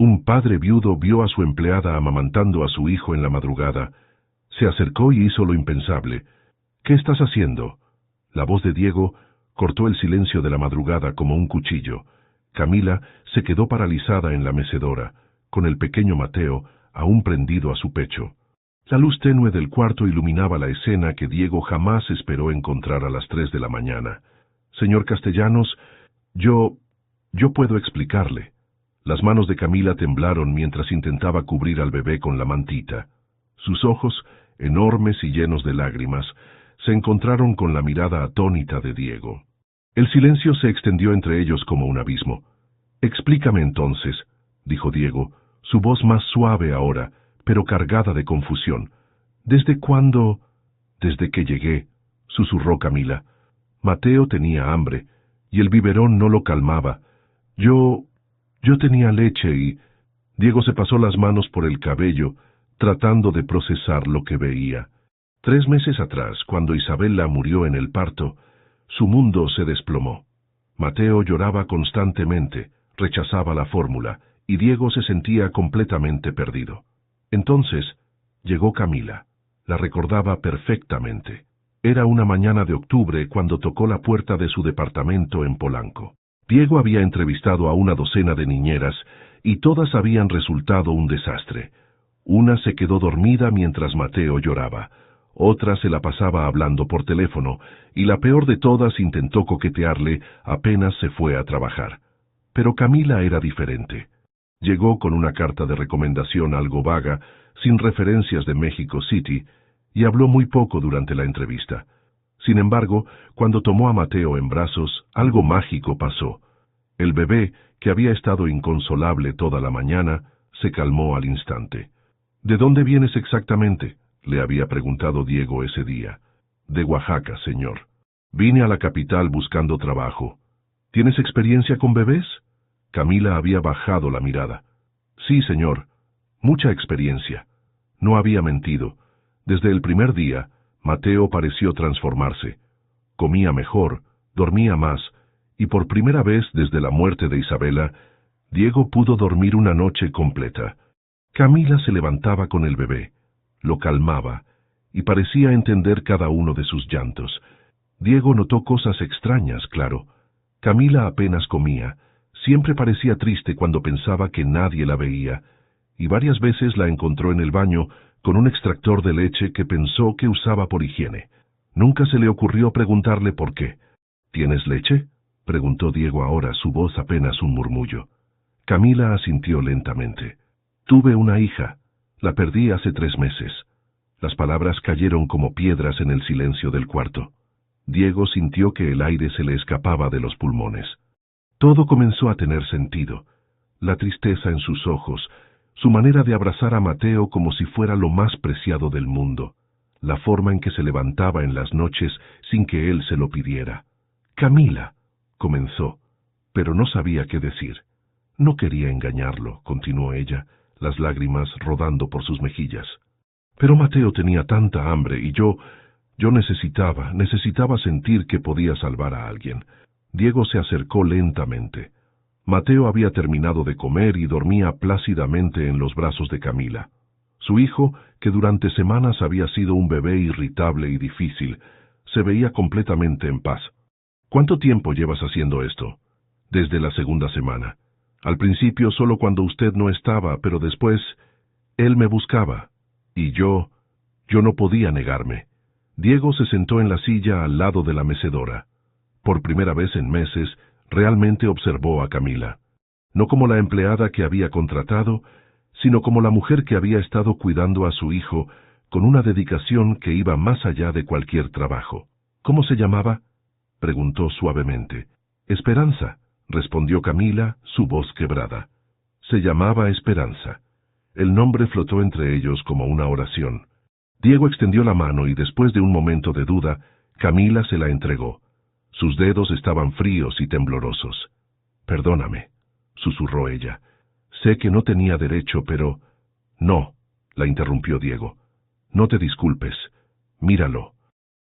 Un padre viudo vio a su empleada amamantando a su hijo en la madrugada. Se acercó y hizo lo impensable. «¿Qué estás haciendo?». La voz de Diego cortó el silencio de la madrugada como un cuchillo. Camila se quedó paralizada en la mecedora, con el pequeño Mateo aún prendido a su pecho. La luz tenue del cuarto iluminaba la escena que Diego jamás esperó encontrar a las 3 de la mañana. «Señor Castellanos, yo puedo explicarle». Las manos de Camila temblaron mientras intentaba cubrir al bebé con la mantita. Sus ojos, enormes y llenos de lágrimas, se encontraron con la mirada atónita de Diego. El silencio se extendió entre ellos como un abismo. «Explícame entonces», dijo Diego, su voz más suave ahora, pero cargada de confusión. «¿Desde cuándo?» «Desde que llegué», susurró Camila. «Mateo tenía hambre, y el biberón no lo calmaba. Yo tenía leche y...». Diego se pasó las manos por el cabello, tratando de procesar lo que veía. 3 meses atrás, cuando Isabela murió en el parto, su mundo se desplomó. Mateo lloraba constantemente, rechazaba la fórmula, y Diego se sentía completamente perdido. Entonces, llegó Camila. La recordaba perfectamente. Era una mañana de octubre cuando tocó la puerta de su departamento en Polanco. Diego había entrevistado a una docena de niñeras, y todas habían resultado un desastre. Una se quedó dormida mientras Mateo lloraba. Otra se la pasaba hablando por teléfono, y la peor de todas intentó coquetearle apenas se fue a trabajar. Pero Camila era diferente. Llegó con una carta de recomendación algo vaga, sin referencias de México City, y habló muy poco durante la entrevista. Sin embargo, cuando tomó a Mateo en brazos, algo mágico pasó. El bebé, que había estado inconsolable toda la mañana, se calmó al instante. «¿De dónde vienes exactamente?», le había preguntado Diego ese día. «De Oaxaca, señor. Vine a la capital buscando trabajo». «¿Tienes experiencia con bebés?». Camila había bajado la mirada. «Sí, señor. Mucha experiencia». No había mentido. Desde el primer día, Mateo pareció transformarse. Comía mejor, dormía más, y por primera vez desde la muerte de Isabela, Diego pudo dormir una noche completa. Camila se levantaba con el bebé, lo calmaba, y parecía entender cada uno de sus llantos. Diego notó cosas extrañas, claro. Camila apenas comía, siempre parecía triste cuando pensaba que nadie la veía, y varias veces la encontró en el baño con un extractor de leche que pensó que usaba por higiene. Nunca se le ocurrió preguntarle por qué. «¿Tienes leche?», preguntó Diego ahora, su voz apenas un murmullo. Camila asintió lentamente. «Tuve una hija. La perdí hace 3 meses». Las palabras cayeron como piedras en el silencio del cuarto. Diego sintió que el aire se le escapaba de los pulmones. Todo comenzó a tener sentido. La tristeza en sus ojos, su manera de abrazar a Mateo como si fuera lo más preciado del mundo, la forma en que se levantaba en las noches sin que él se lo pidiera. «Camila», comenzó, pero no sabía qué decir. «No quería engañarlo», continuó ella, las lágrimas rodando por sus mejillas. «Pero Mateo tenía tanta hambre y yo necesitaba sentir que podía salvar a alguien». Diego se acercó lentamente. Mateo había terminado de comer y dormía plácidamente en los brazos de Camila. Su hijo, que durante semanas había sido un bebé irritable y difícil, se veía completamente en paz. «¿Cuánto tiempo llevas haciendo esto?» «Desde la 2ª semana. Al principio solo cuando usted no estaba, pero después él me buscaba, y yo no podía negarme». Diego se sentó en la silla al lado de la mecedora. Por primera vez en meses, realmente observó a Camila. No como la empleada que había contratado, sino como la mujer que había estado cuidando a su hijo con una dedicación que iba más allá de cualquier trabajo. «¿Cómo se llamaba?», preguntó suavemente. «Esperanza», respondió Camila, su voz quebrada. Se llamaba Esperanza. El nombre flotó entre ellos como una oración. Diego extendió la mano y después de un momento de duda, Camila se la entregó. Sus dedos estaban fríos y temblorosos. «Perdóname», susurró ella. «Sé que no tenía derecho, pero...». «No», la interrumpió Diego. «No te disculpes. Míralo».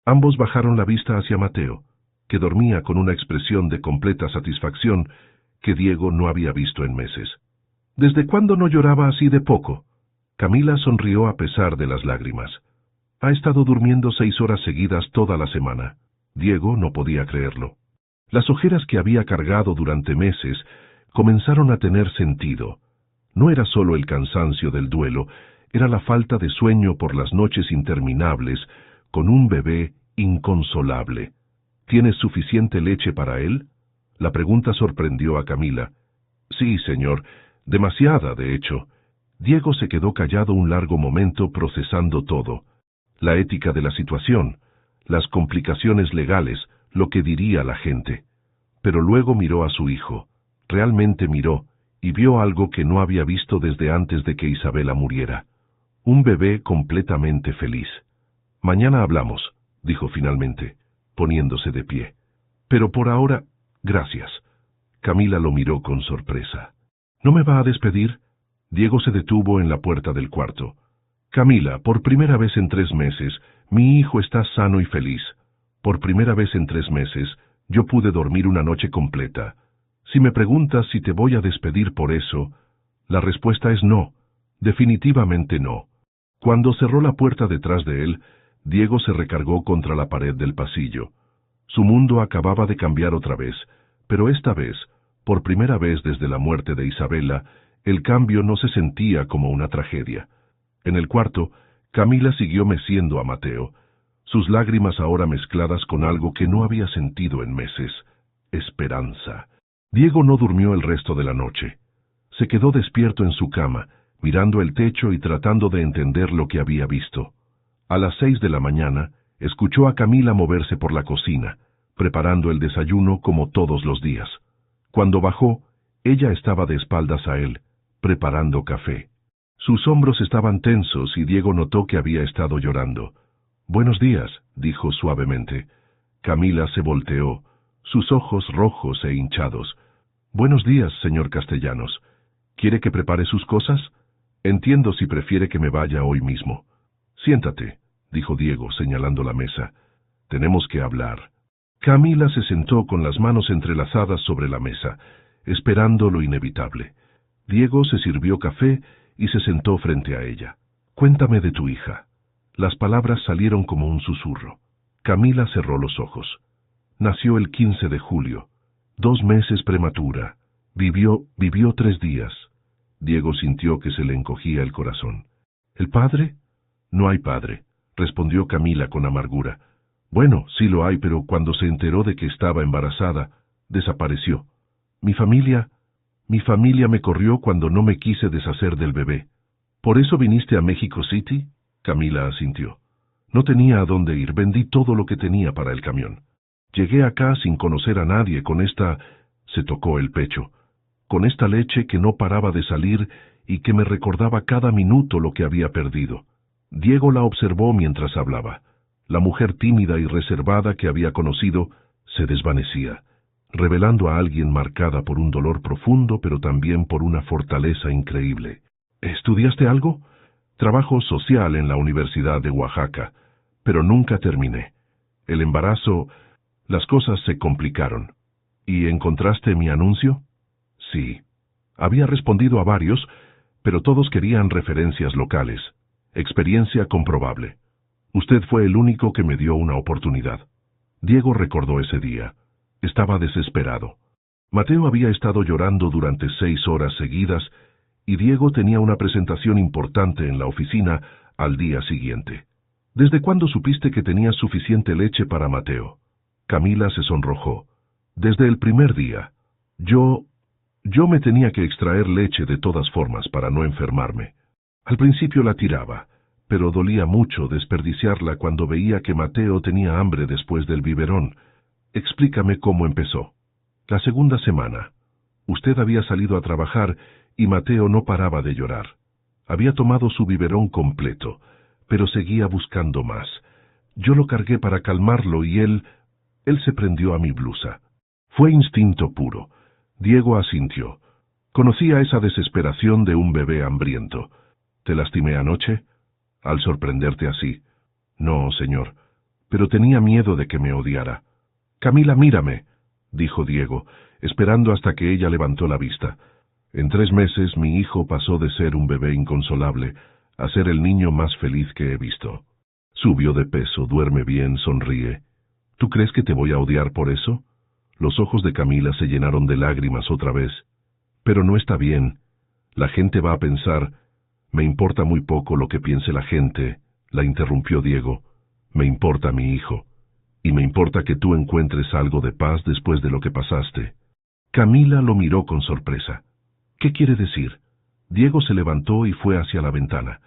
Ambos bajaron la vista hacia Mateo, que dormía con una expresión de completa satisfacción que Diego no había visto en meses. ¿Desde cuándo no lloraba así de poco? Camila sonrió a pesar de las lágrimas. Ha estado durmiendo 6 horas seguidas toda la semana. Diego no podía creerlo. Las ojeras que había cargado durante meses comenzaron a tener sentido. No era solo el cansancio del duelo, era la falta de sueño por las noches interminables, con un bebé inconsolable. ¿Tienes suficiente leche para él? La pregunta sorprendió a Camila. Sí, señor, demasiada, de hecho. Diego se quedó callado un largo momento procesando todo. La ética de la situación, las complicaciones legales, lo que diría la gente. Pero luego miró a su hijo. Realmente miró, y vio algo que no había visto desde antes de que Isabela muriera. Un bebé completamente feliz. Mañana hablamos, dijo finalmente, poniéndose de pie. Pero por ahora, gracias. Camila lo miró con sorpresa. ¿No me va a despedir? Diego se detuvo en la puerta del cuarto. Camila, por primera vez en 3 meses, mi hijo está sano y feliz. Por primera vez en 3 meses, yo pude dormir una noche completa. Si me preguntas si te voy a despedir por eso, la respuesta es no, definitivamente no. Cuando cerró la puerta detrás de él, Diego se recargó contra la pared del pasillo. Su mundo acababa de cambiar otra vez, pero esta vez, por primera vez desde la muerte de Isabela, el cambio no se sentía como una tragedia. En el cuarto, Camila siguió meciendo a Mateo, sus lágrimas ahora mezcladas con algo que no había sentido en meses: esperanza. Diego no durmió el resto de la noche. Se quedó despierto en su cama, mirando el techo y tratando de entender lo que había visto. A las 6 de la mañana, escuchó a Camila moverse por la cocina, preparando el desayuno como todos los días. Cuando bajó, ella estaba de espaldas a él, preparando café. Sus hombros estaban tensos y Diego notó que había estado llorando. «Buenos días», dijo suavemente. Camila se volteó, sus ojos rojos e hinchados. «Buenos días, señor Castellanos. ¿Quiere que prepare sus cosas? Entiendo si prefiere que me vaya hoy mismo». «Siéntate», dijo Diego, señalando la mesa. «Tenemos que hablar». Camila se sentó con las manos entrelazadas sobre la mesa, esperando lo inevitable. Diego se sirvió café y se sentó frente a ella. «Cuéntame de tu hija». Las palabras salieron como un susurro. Camila cerró los ojos. Nació el 15 de julio. 2 meses prematura. Vivió 3 días. Diego sintió que se le encogía el corazón. ¿El padre? No hay padre, respondió Camila con amargura. Bueno, sí lo hay, pero cuando se enteró de que estaba embarazada, desapareció. Mi familia me corrió cuando no me quise deshacer del bebé. ¿Por eso viniste a México City? Camila asintió. No tenía a dónde ir, vendí todo lo que tenía para el camión. Llegué acá sin conocer a nadie, con esta... Se tocó el pecho. Con esta leche que no paraba de salir y que me recordaba cada minuto lo que había perdido. Diego la observó mientras hablaba. La mujer tímida y reservada que había conocido se desvanecía, revelando a alguien marcada por un dolor profundo, pero también por una fortaleza increíble. ¿Estudiaste algo? Trabajo social en la Universidad de Oaxaca, pero nunca terminé. El embarazo... Las cosas se complicaron. ¿Y encontraste mi anuncio? Sí. Había respondido a varios, pero todos querían referencias locales. Experiencia comprobable. Usted fue el único que me dio una oportunidad. Diego recordó ese día. Estaba desesperado. Mateo había estado llorando durante 6 horas seguidas y Diego tenía una presentación importante en la oficina al día siguiente. ¿Desde cuándo supiste que tenías suficiente leche para Mateo? Camila se sonrojó. Desde el primer día. Yo me tenía que extraer leche de todas formas para no enfermarme. Al principio la tiraba, pero dolía mucho desperdiciarla cuando veía que Mateo tenía hambre después del biberón. Explícame cómo empezó. La segunda semana. Usted había salido a trabajar y Mateo no paraba de llorar. Había tomado su biberón completo, pero seguía buscando más. Yo lo cargué para calmarlo y él se prendió a mi blusa. Fue instinto puro. Diego asintió. Conocía esa desesperación de un bebé hambriento. ¿Te lastimé anoche? Al sorprenderte así. No, señor, pero tenía miedo de que me odiara. Camila, mírame, dijo Diego, esperando hasta que ella levantó la vista. En 3 meses mi hijo pasó de ser un bebé inconsolable a ser el niño más feliz que he visto. Subió de peso, duerme bien, sonríe. ¿Tú crees que te voy a odiar por eso? Los ojos de Camila se llenaron de lágrimas otra vez. Pero no está bien. La gente va a pensar... Me importa muy poco lo que piense la gente, la interrumpió Diego. Me importa mi hijo. Y me importa que tú encuentres algo de paz después de lo que pasaste. Camila lo miró con sorpresa. ¿Qué quiere decir? Diego se levantó y fue hacia la ventana.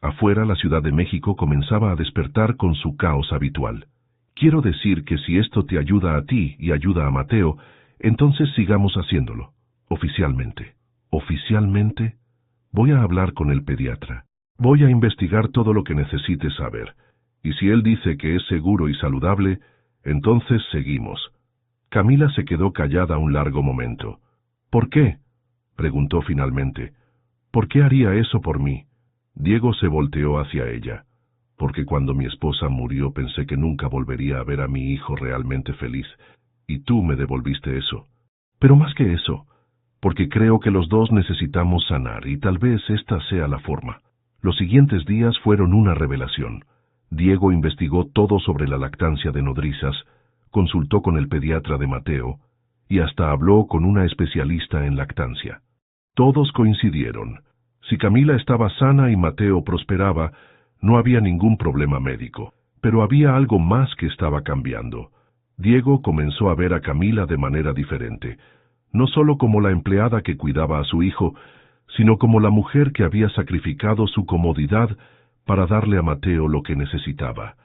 Afuera la Ciudad de México comenzaba a despertar con su caos habitual. Quiero decir que si esto te ayuda a ti y ayuda a Mateo, entonces sigamos haciéndolo. Oficialmente. ¿Oficialmente? Voy a hablar con el pediatra. Voy a investigar todo lo que necesites saber. Y si él dice que es seguro y saludable, entonces seguimos. Camila se quedó callada un largo momento. ¿Por qué?, preguntó finalmente. ¿Por qué haría eso por mí? Diego se volteó hacia ella. Porque cuando mi esposa murió pensé que nunca volvería a ver a mi hijo realmente feliz, y tú me devolviste eso. Pero más que eso, porque creo que los dos necesitamos sanar, y tal vez esta sea la forma. Los siguientes días fueron una revelación. Diego investigó todo sobre la lactancia de nodrizas, consultó con el pediatra de Mateo, y hasta habló con una especialista en lactancia. Todos coincidieron. Si Camila estaba sana y Mateo prosperaba, no había ningún problema médico. Pero había algo más que estaba cambiando. Diego comenzó a ver a Camila de manera diferente, no solo como la empleada que cuidaba a su hijo, sino como la mujer que había sacrificado su comodidad para darle a Mateo lo que necesitaba.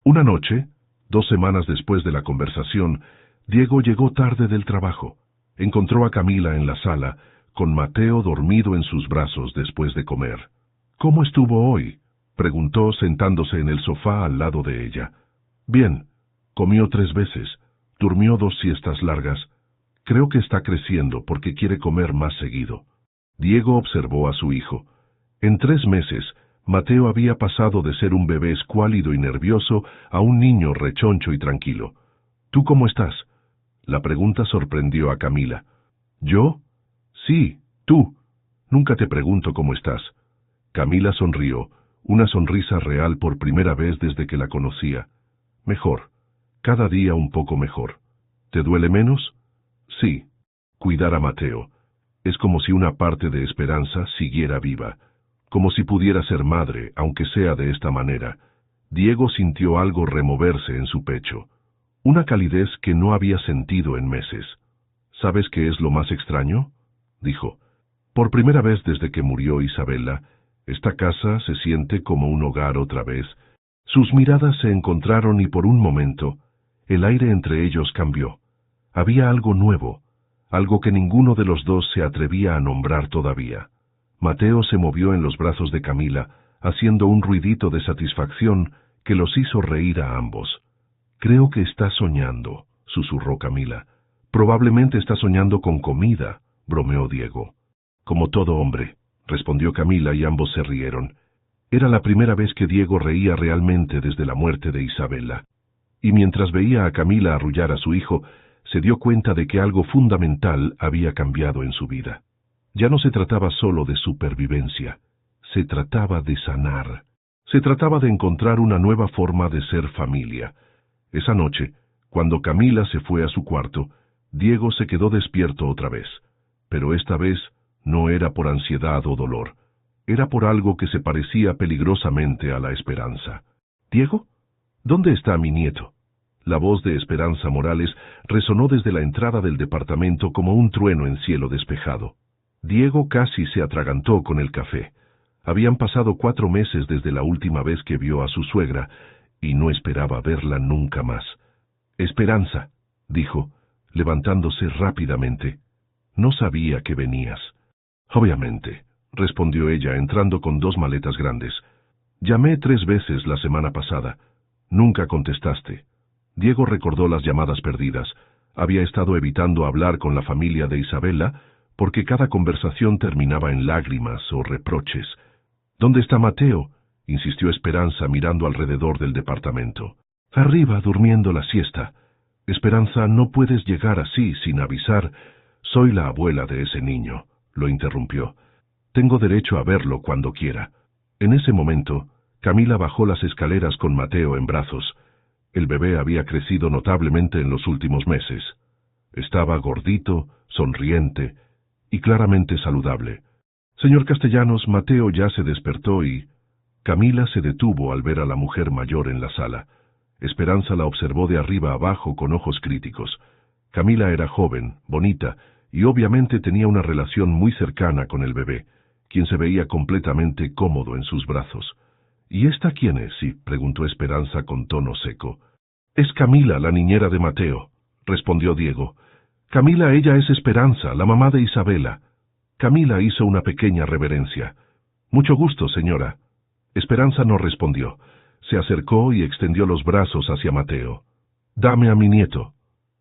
Una noche, 2 semanas después de la conversación, Diego llegó tarde del trabajo. Encontró a Camila en la sala, con Mateo dormido en sus brazos después de comer. ¿Cómo estuvo hoy?, preguntó sentándose en el sofá al lado de ella. Bien, comió 3 veces, durmió 2 siestas largas. Creo que está creciendo porque quiere comer más seguido. Diego observó a su hijo. En 3 meses, Mateo había pasado de ser un bebé escuálido y nervioso a un niño rechoncho y tranquilo. ¿Tú cómo estás?, la pregunta sorprendió a Camila. ¿Yo? Sí, tú. Nunca te pregunto cómo estás. Camila sonrió, una sonrisa real por primera vez desde que la conocía. Mejor. Cada día un poco mejor. ¿Te duele menos? Sí. Cuidar a Mateo. Es como si una parte de Esperanza siguiera viva. Como si pudiera ser madre, aunque sea de esta manera. Diego sintió algo removerse en su pecho. Una calidez que no había sentido en meses. ¿Sabes qué es lo más extraño?, dijo. Por primera vez desde que murió Isabela, esta casa se siente como un hogar otra vez. Sus miradas se encontraron y por un momento, el aire entre ellos cambió. Había algo nuevo, algo que ninguno de los dos se atrevía a nombrar todavía. Mateo se movió en los brazos de Camila, haciendo un ruidito de satisfacción que los hizo reír a ambos. Creo que está soñando, susurró Camila. Probablemente está soñando con comida, bromeó Diego. Como todo hombre, respondió Camila y ambos se rieron. Era la primera vez que Diego reía realmente desde la muerte de Isabela. Y mientras veía a Camila arrullar a su hijo, se dio cuenta de que algo fundamental había cambiado en su vida. Ya no se trataba solo de supervivencia, se trataba de sanar. Se trataba de encontrar una nueva forma de ser familia. Esa noche, cuando Camila se fue a su cuarto, Diego se quedó despierto otra vez. Pero esta vez no era por ansiedad o dolor. Era por algo que se parecía peligrosamente a la esperanza. ¿Diego? ¿Dónde está mi nieto? La voz de Esperanza Morales resonó desde la entrada del departamento como un trueno en cielo despejado. Diego casi se atragantó con el café. Habían pasado 4 meses desde la última vez que vio a su suegra, y no esperaba verla nunca más. Esperanza, dijo, levantándose rápidamente. No sabía que venías. Obviamente, respondió ella, entrando con 2 maletas grandes. Llamé 3 veces la semana pasada. Nunca contestaste. Diego recordó las llamadas perdidas. Había estado evitando hablar con la familia de Isabela porque cada conversación terminaba en lágrimas o reproches. ¿Dónde está Mateo?, insistió Esperanza mirando alrededor del departamento. Arriba, durmiendo la siesta. Esperanza, no puedes llegar así sin avisar. Soy la abuela de ese niño. lo interrumpió. Tengo derecho a verlo cuando quiera. En ese momento, Camila bajó las escaleras con Mateo en brazos. El bebé había crecido notablemente en los últimos meses. Estaba gordito, sonriente y claramente saludable. Señor Castellanos, Mateo ya se despertó y... Camila se detuvo al ver a la mujer mayor en la sala. Esperanza la observó de arriba abajo con ojos críticos. Camila era joven, bonita, y obviamente tenía una relación muy cercana con el bebé, quien se veía completamente cómodo en sus brazos. ¿Y esta quién es? Sí, preguntó Esperanza con tono seco. Es Camila, la niñera de Mateo, respondió Diego. Camila, ella es Esperanza, la mamá de Isabela. Camila hizo una pequeña reverencia. Mucho gusto, señora. Esperanza no respondió. Se acercó y extendió los brazos hacia Mateo. Dame a mi nieto.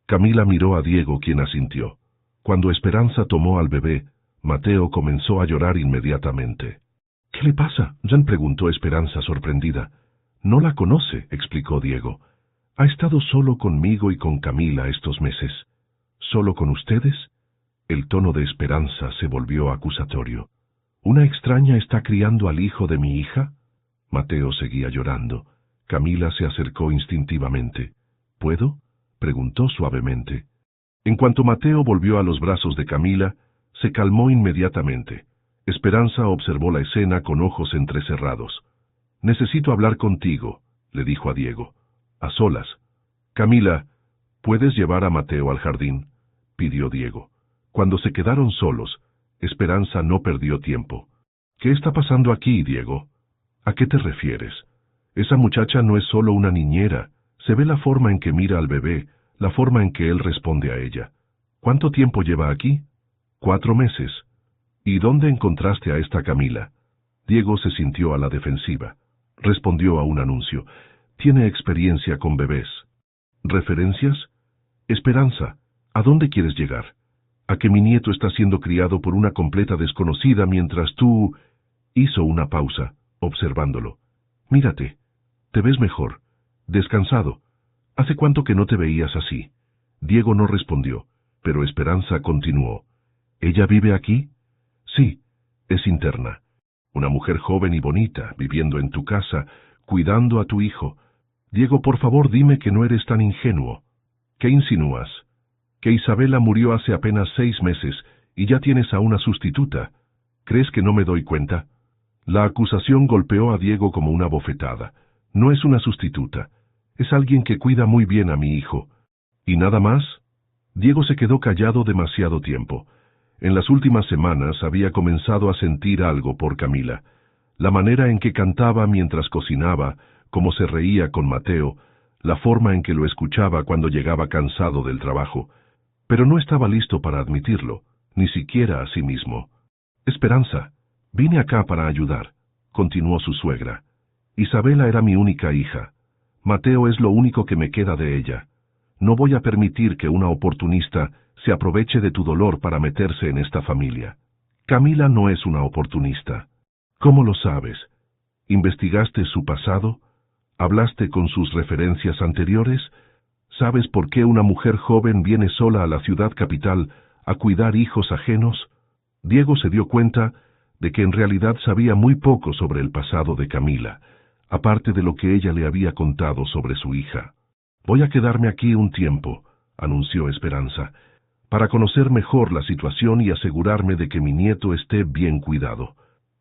Camila miró a Diego, quien asintió. Cuando Esperanza tomó al bebé, Mateo comenzó a llorar inmediatamente. ¿Qué le pasa? Jan preguntó Esperanza sorprendida. No la conoce, explicó Diego. Ha estado solo conmigo y con Camila estos meses. ¿Solo con ustedes? El tono de Esperanza se volvió acusatorio. ¿Una extraña está criando al hijo de mi hija? Mateo seguía llorando. Camila se acercó instintivamente. ¿Puedo?, preguntó suavemente. En cuanto Mateo volvió a los brazos de Camila, se calmó inmediatamente. Esperanza observó la escena con ojos entrecerrados. Necesito hablar contigo, le dijo a Diego. A solas. Camila, ¿puedes llevar a Mateo al jardín?, pidió Diego. Cuando se quedaron solos, Esperanza no perdió tiempo. ¿Qué está pasando aquí, Diego? ¿A qué te refieres? Esa muchacha no es solo una niñera. Se ve la forma en que mira al bebé, la forma en que él responde a ella. ¿Cuánto tiempo lleva aquí? 4 meses. ¿Y dónde encontraste a esta Camila? Diego se sintió a la defensiva. Respondió a un anuncio. Tiene experiencia con bebés. ¿Referencias? Esperanza, ¿a dónde quieres llegar? ¿A que mi nieto está siendo criado por una completa desconocida mientras tú...? Hizo una pausa, observándolo. Mírate. Te ves mejor. Descansado. ¿Hace cuánto que no te veías así? Diego no respondió, pero Esperanza continuó. ¿Ella vive aquí? Sí, es interna. Una mujer joven y bonita, viviendo en tu casa, cuidando a tu hijo. Diego, por favor, dime que no eres tan ingenuo. ¿Qué insinúas? Que Isabela murió hace apenas 6 meses y ya tienes a una sustituta. ¿Crees que no me doy cuenta? La acusación golpeó a Diego como una bofetada. No es una sustituta. Es alguien que cuida muy bien a mi hijo. ¿Y nada más? Diego se quedó callado demasiado tiempo. En las últimas semanas había comenzado a sentir algo por Camila. La manera en que cantaba mientras cocinaba, cómo se reía con Mateo, la forma en que lo escuchaba cuando llegaba cansado del trabajo. Pero no estaba listo para admitirlo, ni siquiera a sí mismo. Esperanza, vine acá para ayudar, continuó su suegra. Isabela era mi única hija. Mateo es lo único que me queda de ella. No voy a permitir que una oportunista se aproveche de tu dolor para meterse en esta familia. Camila no es una oportunista. ¿Cómo lo sabes? ¿Investigaste su pasado? ¿Hablaste con sus referencias anteriores? ¿Sabes por qué una mujer joven viene sola a la ciudad capital a cuidar hijos ajenos? Diego se dio cuenta de que en realidad sabía muy poco sobre el pasado de Camila, aparte de lo que ella le había contado sobre su hija. Voy a quedarme aquí un tiempo, anunció Esperanza, para conocer mejor la situación y asegurarme de que mi nieto esté bien cuidado.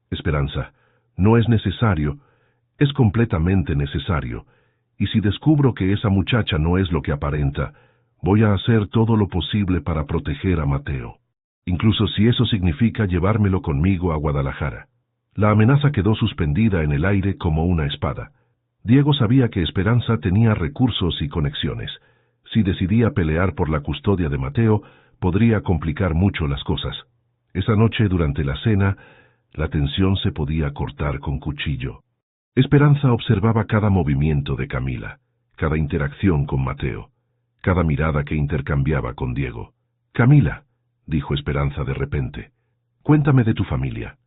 Esperanza, no es necesario, es completamente necesario, y si descubro que esa muchacha no es lo que aparenta, voy a hacer todo lo posible para proteger a Mateo, incluso si eso significa llevármelo conmigo a Guadalajara. La amenaza quedó suspendida en el aire como una espada. Diego sabía que Esperanza tenía recursos y conexiones. Si decidía pelear por la custodia de Mateo, podría complicar mucho las cosas. Esa noche, durante la cena, la tensión se podía cortar con cuchillo. Esperanza observaba cada movimiento de Camila, cada interacción con Mateo, cada mirada que intercambiaba con Diego. Camila, dijo Esperanza de repente, cuéntame de tu familia.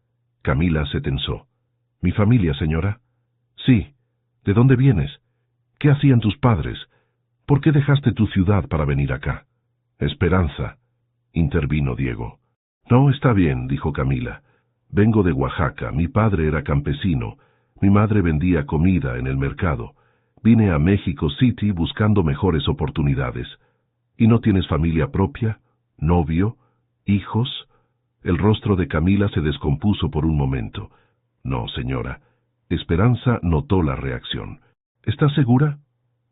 Camila se tensó. ¿Mi familia, señora? Sí. ¿De dónde vienes? ¿Qué hacían tus padres? ¿Por qué dejaste tu ciudad para venir acá? Esperanza, intervino Diego. No, está bien, dijo Camila. Vengo de Oaxaca, mi padre era campesino, mi madre vendía comida en el mercado. Vine a México City buscando mejores oportunidades. ¿Y no tienes familia propia? ¿Novio? ¿Hijos? El rostro de Camila se descompuso por un momento. No, señora. Esperanza notó la reacción. ¿Estás segura?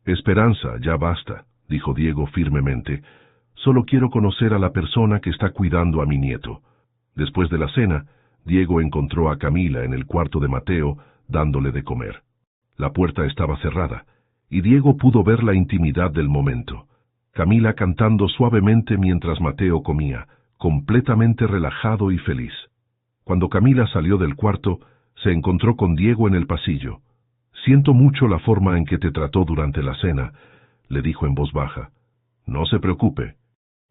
Esperanza, ya basta, dijo Diego firmemente. Solo quiero conocer a la persona que está cuidando a mi nieto. Después de la cena, Diego encontró a Camila en el cuarto de Mateo, dándole de comer. La puerta estaba cerrada, y Diego pudo ver la intimidad del momento. Camila cantando suavemente mientras Mateo comía, completamente relajado y feliz. Cuando Camila salió del cuarto, se encontró con Diego en el pasillo. «Siento mucho la forma en que te trató durante la cena», le dijo en voz baja. «No se preocupe.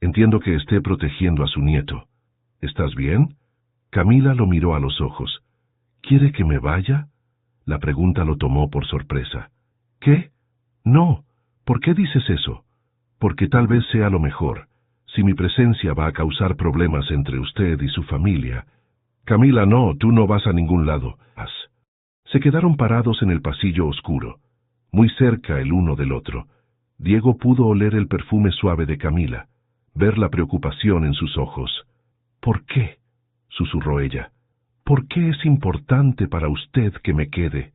Entiendo que esté protegiendo a su nieto. ¿Estás bien?» Camila lo miró a los ojos. «¿Quiere que me vaya?» La pregunta lo tomó por sorpresa. «¿Qué? No. ¿Por qué dices eso?» «Porque tal vez sea lo mejor. Si mi presencia va a causar problemas entre usted y su familia». «Camila, no, tú no vas a ningún lado». Se quedaron parados en el pasillo oscuro, muy cerca el uno del otro. Diego pudo oler el perfume suave de Camila, ver la preocupación en sus ojos. «¿Por qué?», susurró ella. «¿Por qué es importante para usted que me quede?»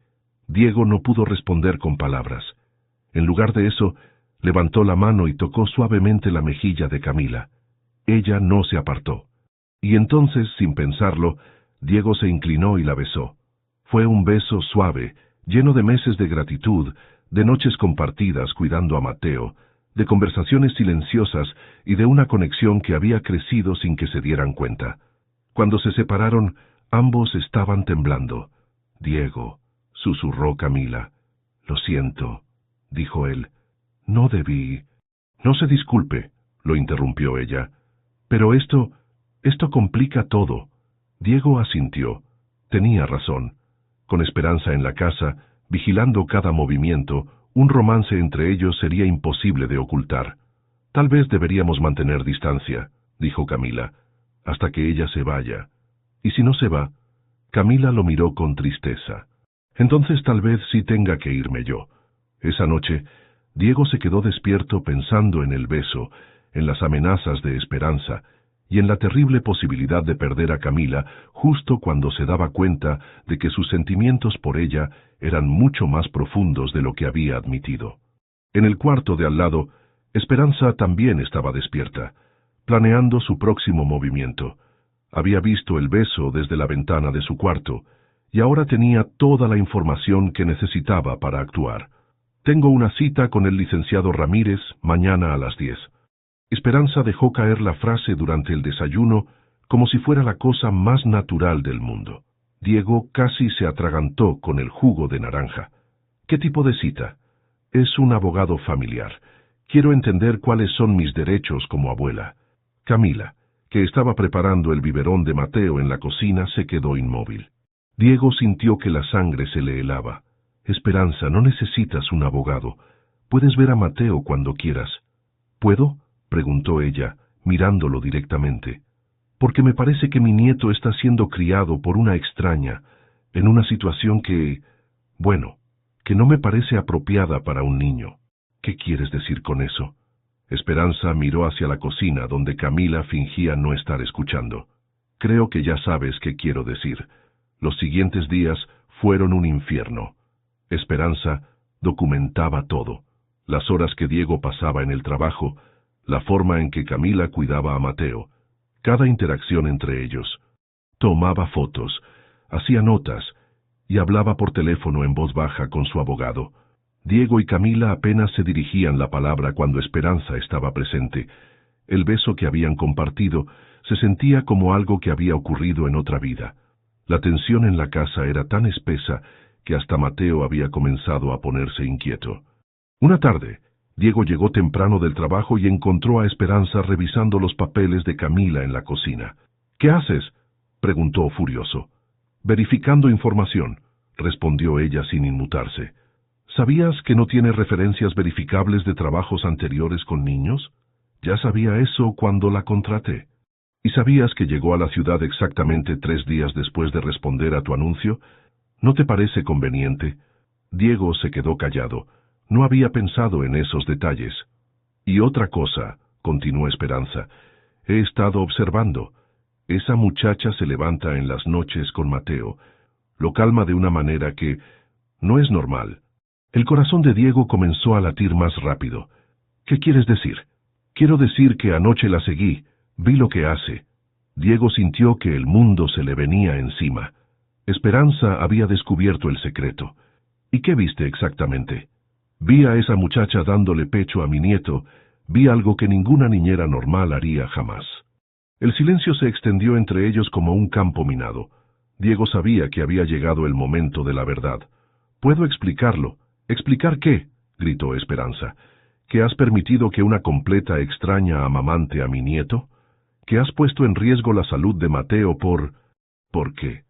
Diego no pudo responder con palabras. En lugar de eso, levantó la mano y tocó suavemente la mejilla de Camila. Ella no se apartó. Y entonces, sin pensarlo, Diego se inclinó y la besó. Fue un beso suave, lleno de meses de gratitud, de noches compartidas cuidando a Mateo, de conversaciones silenciosas y de una conexión que había crecido sin que se dieran cuenta. Cuando se separaron, ambos estaban temblando. «Diego», susurró Camila. «Lo siento», dijo él. «No debí». «No se disculpe», lo interrumpió ella. «Pero esto complica todo». Diego asintió. Tenía razón. Con Esperanza en la casa, vigilando cada movimiento, un romance entre ellos sería imposible de ocultar. «Tal vez deberíamos mantener distancia», dijo Camila, «hasta que ella se vaya». «¿Y si no se va?» Camila lo miró con tristeza. «Entonces tal vez sí tenga que irme yo». Esa noche, Diego se quedó despierto pensando en el beso, en las amenazas de Esperanza, y en la terrible posibilidad de perder a Camila justo cuando se daba cuenta de que sus sentimientos por ella eran mucho más profundos de lo que había admitido. En el cuarto de al lado, Esperanza también estaba despierta, planeando su próximo movimiento. Había visto el beso desde la ventana de su cuarto, y ahora tenía toda la información que necesitaba para actuar. «Tengo una cita con el licenciado Ramírez mañana a las 10». Esperanza dejó caer la frase durante el desayuno como si fuera la cosa más natural del mundo. Diego casi se atragantó con el jugo de naranja. «¿Qué tipo de cita?» «Es un abogado familiar. Quiero entender cuáles son mis derechos como abuela». Camila, que estaba preparando el biberón de Mateo en la cocina, se quedó inmóvil. Diego sintió que la sangre se le helaba. «Esperanza, no necesitas un abogado. Puedes ver a Mateo cuando quieras». «¿Puedo?», preguntó ella, mirándolo directamente. «Porque me parece que mi nieto está siendo criado por una extraña, en una situación que no me parece apropiada para un niño». «¿Qué quieres decir con eso?». Esperanza miró hacia la cocina, donde Camila fingía no estar escuchando. «Creo que ya sabes qué quiero decir. Los siguientes días fueron un infierno». Esperanza documentaba todo: las horas que Diego pasaba en el trabajo, la forma en que Camila cuidaba a Mateo, cada interacción entre ellos. Tomaba fotos, hacía notas y hablaba por teléfono en voz baja con su abogado. Diego y Camila apenas se dirigían la palabra cuando Esperanza estaba presente. El beso que habían compartido se sentía como algo que había ocurrido en otra vida. La tensión en la casa era tan espesa que hasta Mateo había comenzado a ponerse inquieto. Una tarde, Diego llegó temprano del trabajo y encontró a Esperanza revisando los papeles de Camila en la cocina. «¿Qué haces?», preguntó furioso. «Verificando información», respondió ella sin inmutarse. «¿Sabías que no tiene referencias verificables de trabajos anteriores con niños?». «Ya sabía eso cuando la contraté». ¿Y sabías que llegó a la ciudad exactamente 3 días después de responder a tu anuncio? ¿No te parece conveniente? Diego se quedó callado. No había pensado en esos detalles. Y otra cosa, continuó Esperanza, he estado observando. Esa muchacha se levanta en las noches con Mateo. Lo calma de una manera que no es normal. El corazón de Diego comenzó a latir más rápido. ¿Qué quieres decir? Quiero decir que anoche la seguí, vi lo que hace. Diego sintió que el mundo se le venía encima. Esperanza había descubierto el secreto. ¿Y qué viste exactamente? Vi a esa muchacha dándole pecho a mi nieto, vi algo que ninguna niñera normal haría jamás. El silencio se extendió entre ellos como un campo minado. Diego sabía que había llegado el momento de la verdad. «¿Puedo explicarlo?» «¿Explicar qué?», gritó Esperanza. «¿Que has permitido que una completa extraña amamante a mi nieto? ¿Que has puesto en riesgo la salud de Mateo por...?» «¿Por qué?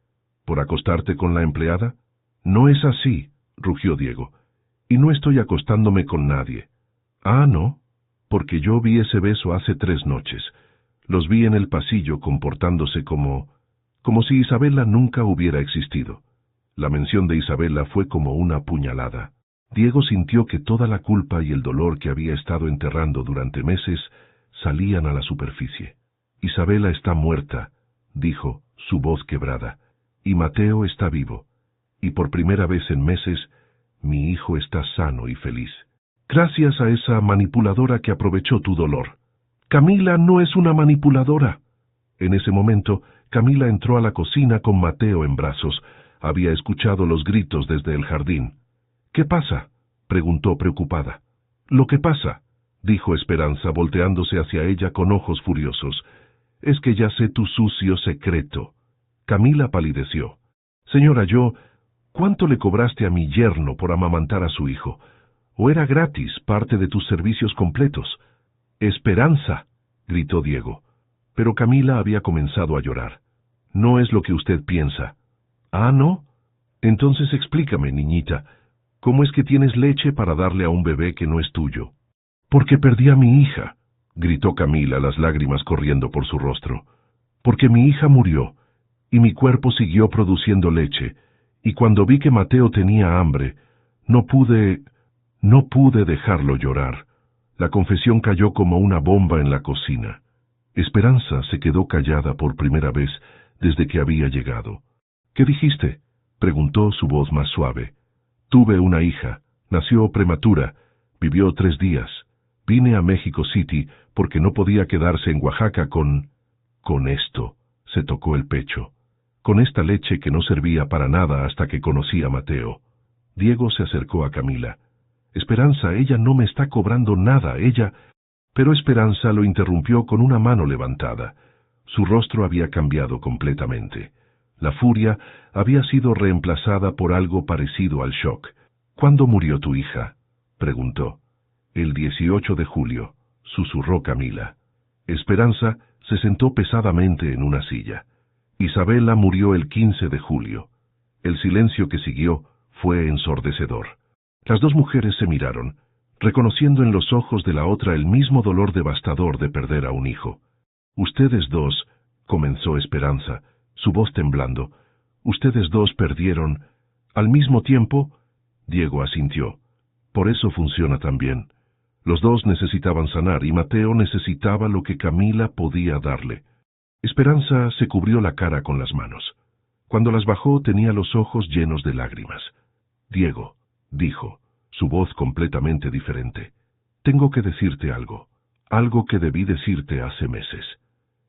¿Por acostarte con la empleada?» «No es así», rugió Diego. «Y no estoy acostándome con nadie». «Ah, ¿no? Porque yo vi ese beso hace 3 noches. Los vi en el pasillo comportándose como si Isabela nunca hubiera existido». La mención de Isabela fue como una puñalada. Diego sintió que toda la culpa y el dolor que había estado enterrando durante meses salían a la superficie. «Isabela está muerta», dijo, su voz quebrada, «y Mateo está vivo. Y por primera vez en meses, mi hijo está sano y feliz. Gracias a esa manipuladora que aprovechó tu dolor». «Camila no es una manipuladora». En ese momento, Camila entró a la cocina con Mateo en brazos. Había escuchado los gritos desde el jardín. «¿Qué pasa?», preguntó preocupada. «Lo que pasa», dijo Esperanza volteándose hacia ella con ojos furiosos, «es que ya sé tu sucio secreto». Camila palideció. «Señora, ¿cuánto le cobraste a mi yerno por amamantar a su hijo? ¿O era gratis parte de tus servicios completos?» «Esperanza», gritó Diego. Pero Camila había comenzado a llorar. «No es lo que usted piensa». «Ah, ¿no? Entonces explícame, niñita, ¿cómo es que tienes leche para darle a un bebé que no es tuyo?» «Porque perdí a mi hija», gritó Camila, las lágrimas corriendo por su rostro. «Porque mi hija murió, y mi cuerpo siguió produciendo leche, y cuando vi que Mateo tenía hambre, no pude dejarlo llorar». La confesión cayó como una bomba en la cocina. Esperanza se quedó callada por primera vez desde que había llegado. «¿Qué dijiste?», preguntó su voz más suave. «Tuve una hija, nació prematura, vivió 3 días. Vine a México City porque no podía quedarse en Oaxaca con esto», se tocó el pecho, «con esta leche que no servía para nada hasta que conocí a Mateo». Diego se acercó a Camila. «Esperanza, ella no me está cobrando nada, ella...» Pero Esperanza lo interrumpió con una mano levantada. Su rostro había cambiado completamente. La furia había sido reemplazada por algo parecido al shock. «¿Cuándo murió tu hija?», preguntó. «El 18 de julio», susurró Camila. Esperanza se sentó pesadamente en una silla. «Isabela murió el 15 de julio». El silencio que siguió fue ensordecedor. Las 2 mujeres se miraron, reconociendo en los ojos de la otra el mismo dolor devastador de perder a un hijo. «Ustedes 2», comenzó Esperanza, su voz temblando, «ustedes 2 perdieron al mismo tiempo». Diego asintió. «Por eso funciona tan bien. Los 2 necesitaban sanar y Mateo necesitaba lo que Camila podía darle». Esperanza se cubrió la cara con las manos. Cuando las bajó tenía los ojos llenos de lágrimas. «Diego», dijo, su voz completamente diferente, «tengo que decirte algo que debí decirte hace meses».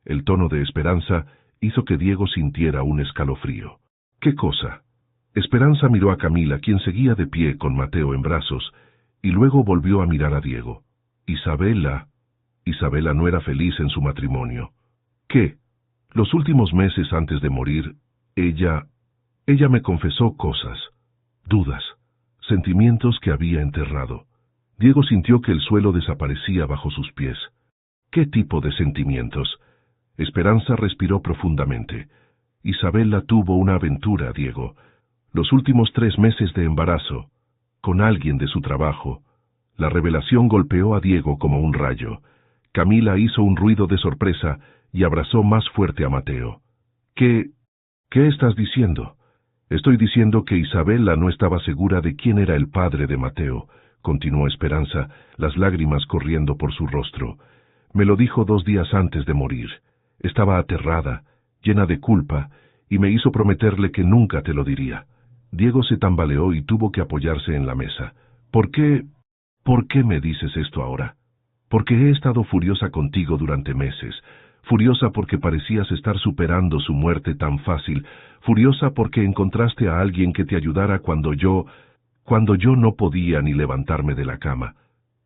El tono de Esperanza hizo que Diego sintiera un escalofrío. «¿Qué cosa?». Esperanza miró a Camila, quien seguía de pie con Mateo en brazos, y luego volvió a mirar a Diego. «Isabela no era feliz en su matrimonio». «¿Qué?». «Los últimos meses antes de morir, ella me confesó cosas, dudas, sentimientos que había enterrado». Diego sintió que el suelo desaparecía bajo sus pies. «¿Qué tipo de sentimientos?». Esperanza respiró profundamente. «Isabela tuvo una aventura, Diego. Los últimos 3 meses de embarazo, con alguien de su trabajo». La revelación golpeó a Diego como un rayo. Camila hizo un ruido de sorpresa y abrazó más fuerte a Mateo. ¿Qué estás diciendo? Estoy diciendo que Isabela no estaba segura de quién era el padre de Mateo, continuó Esperanza, las lágrimas corriendo por su rostro. Me lo dijo 2 días antes de morir. Estaba aterrada, llena de culpa, y me hizo prometerle que nunca te lo diría. Diego se tambaleó y tuvo que apoyarse en la mesa. ¿Por qué me dices esto ahora? Porque he estado furiosa contigo durante meses, furiosa porque parecías estar superando su muerte tan fácil, furiosa porque encontraste a alguien que te ayudara cuando yo no podía ni levantarme de la cama.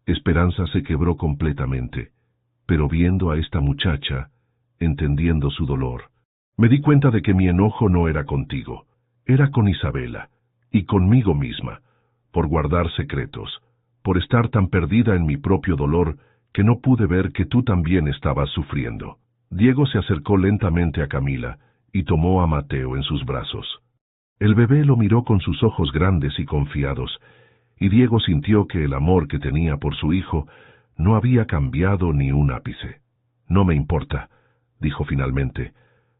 Esperanza se quebró completamente, pero viendo a esta muchacha, entendiendo su dolor, me di cuenta de que mi enojo no era contigo, era con Isabela, y conmigo misma, por guardar secretos, por estar tan perdida en mi propio dolor que no pude ver que tú también estabas sufriendo. Diego se acercó lentamente a Camila y tomó a Mateo en sus brazos. El bebé lo miró con sus ojos grandes y confiados, y Diego sintió que el amor que tenía por su hijo no había cambiado ni un ápice. No me importa, dijo finalmente.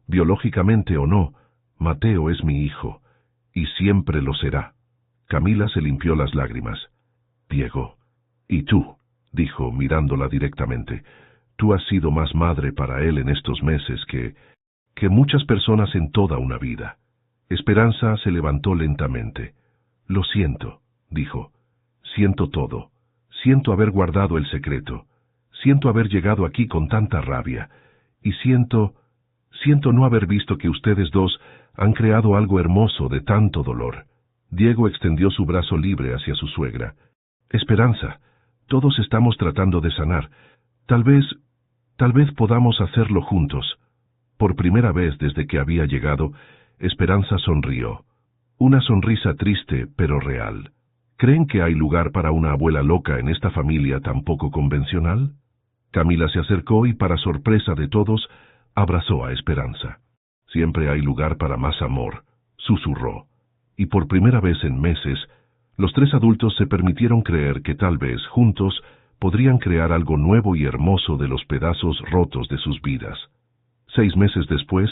Biológicamente o no, Mateo es mi hijo, y siempre lo será. Camila se limpió las lágrimas. Diego, ¿y tú? Dijo, mirándola directamente. Tú has sido más madre para él en estos meses que muchas personas en toda una vida. Esperanza se levantó lentamente. Lo siento, dijo. Siento todo. Siento haber guardado el secreto. Siento haber llegado aquí con tanta rabia. Y siento no haber visto que ustedes dos han creado algo hermoso de tanto dolor. Diego extendió su brazo libre hacia su suegra. Esperanza, todos estamos tratando de sanar. Tal vez podamos hacerlo juntos. Por primera vez desde que había llegado, Esperanza sonrió. Una sonrisa triste, pero real. ¿Creen que hay lugar para una abuela loca en esta familia tan poco convencional? Camila se acercó y, para sorpresa de todos, abrazó a Esperanza. Siempre hay lugar para más amor, susurró. Y por primera vez en meses, los 3 adultos se permitieron creer que tal vez, juntos, podrían crear algo nuevo y hermoso de los pedazos rotos de sus vidas. 6 meses después,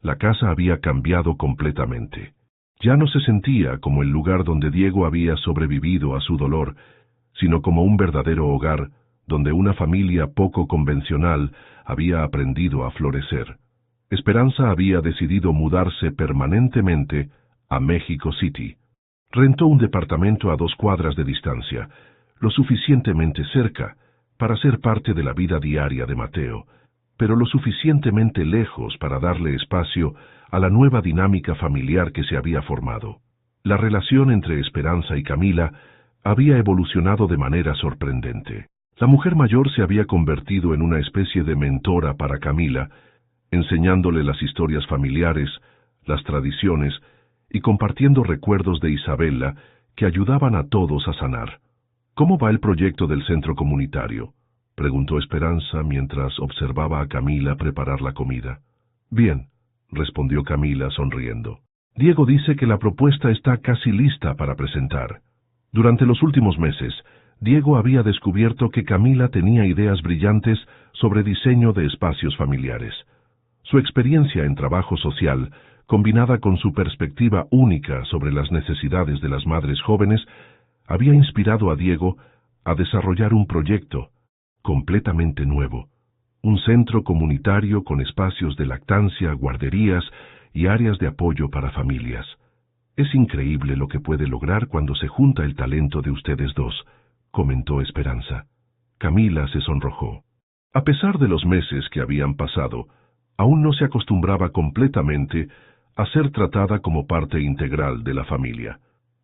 la casa había cambiado completamente. Ya no se sentía como el lugar donde Diego había sobrevivido a su dolor, sino como un verdadero hogar donde una familia poco convencional había aprendido a florecer. Esperanza había decidido mudarse permanentemente a México City. Rentó un departamento a 2 cuadras de distancia, lo suficientemente cerca para ser parte de la vida diaria de Mateo, pero lo suficientemente lejos para darle espacio a la nueva dinámica familiar que se había formado. La relación entre Esperanza y Camila había evolucionado de manera sorprendente. La mujer mayor se había convertido en una especie de mentora para Camila, enseñándole las historias familiares, las tradiciones, y compartiendo recuerdos de Isabela que ayudaban a todos a sanar. ¿Cómo va el proyecto del centro comunitario?, preguntó Esperanza mientras observaba a Camila preparar la comida. Bien, respondió Camila sonriendo. Diego dice que la propuesta está casi lista para presentar. Durante los últimos meses, Diego había descubierto que Camila tenía ideas brillantes sobre diseño de espacios familiares. Su experiencia en trabajo social, combinada con su perspectiva única sobre las necesidades de las madres jóvenes, había inspirado a Diego a desarrollar un proyecto completamente nuevo, un centro comunitario con espacios de lactancia, guarderías y áreas de apoyo para familias. Es increíble lo que puede lograr cuando se junta el talento de ustedes dos, comentó Esperanza. Camila se sonrojó. A pesar de los meses que habían pasado, aún no se acostumbraba completamente a ser tratada como parte integral de la familia.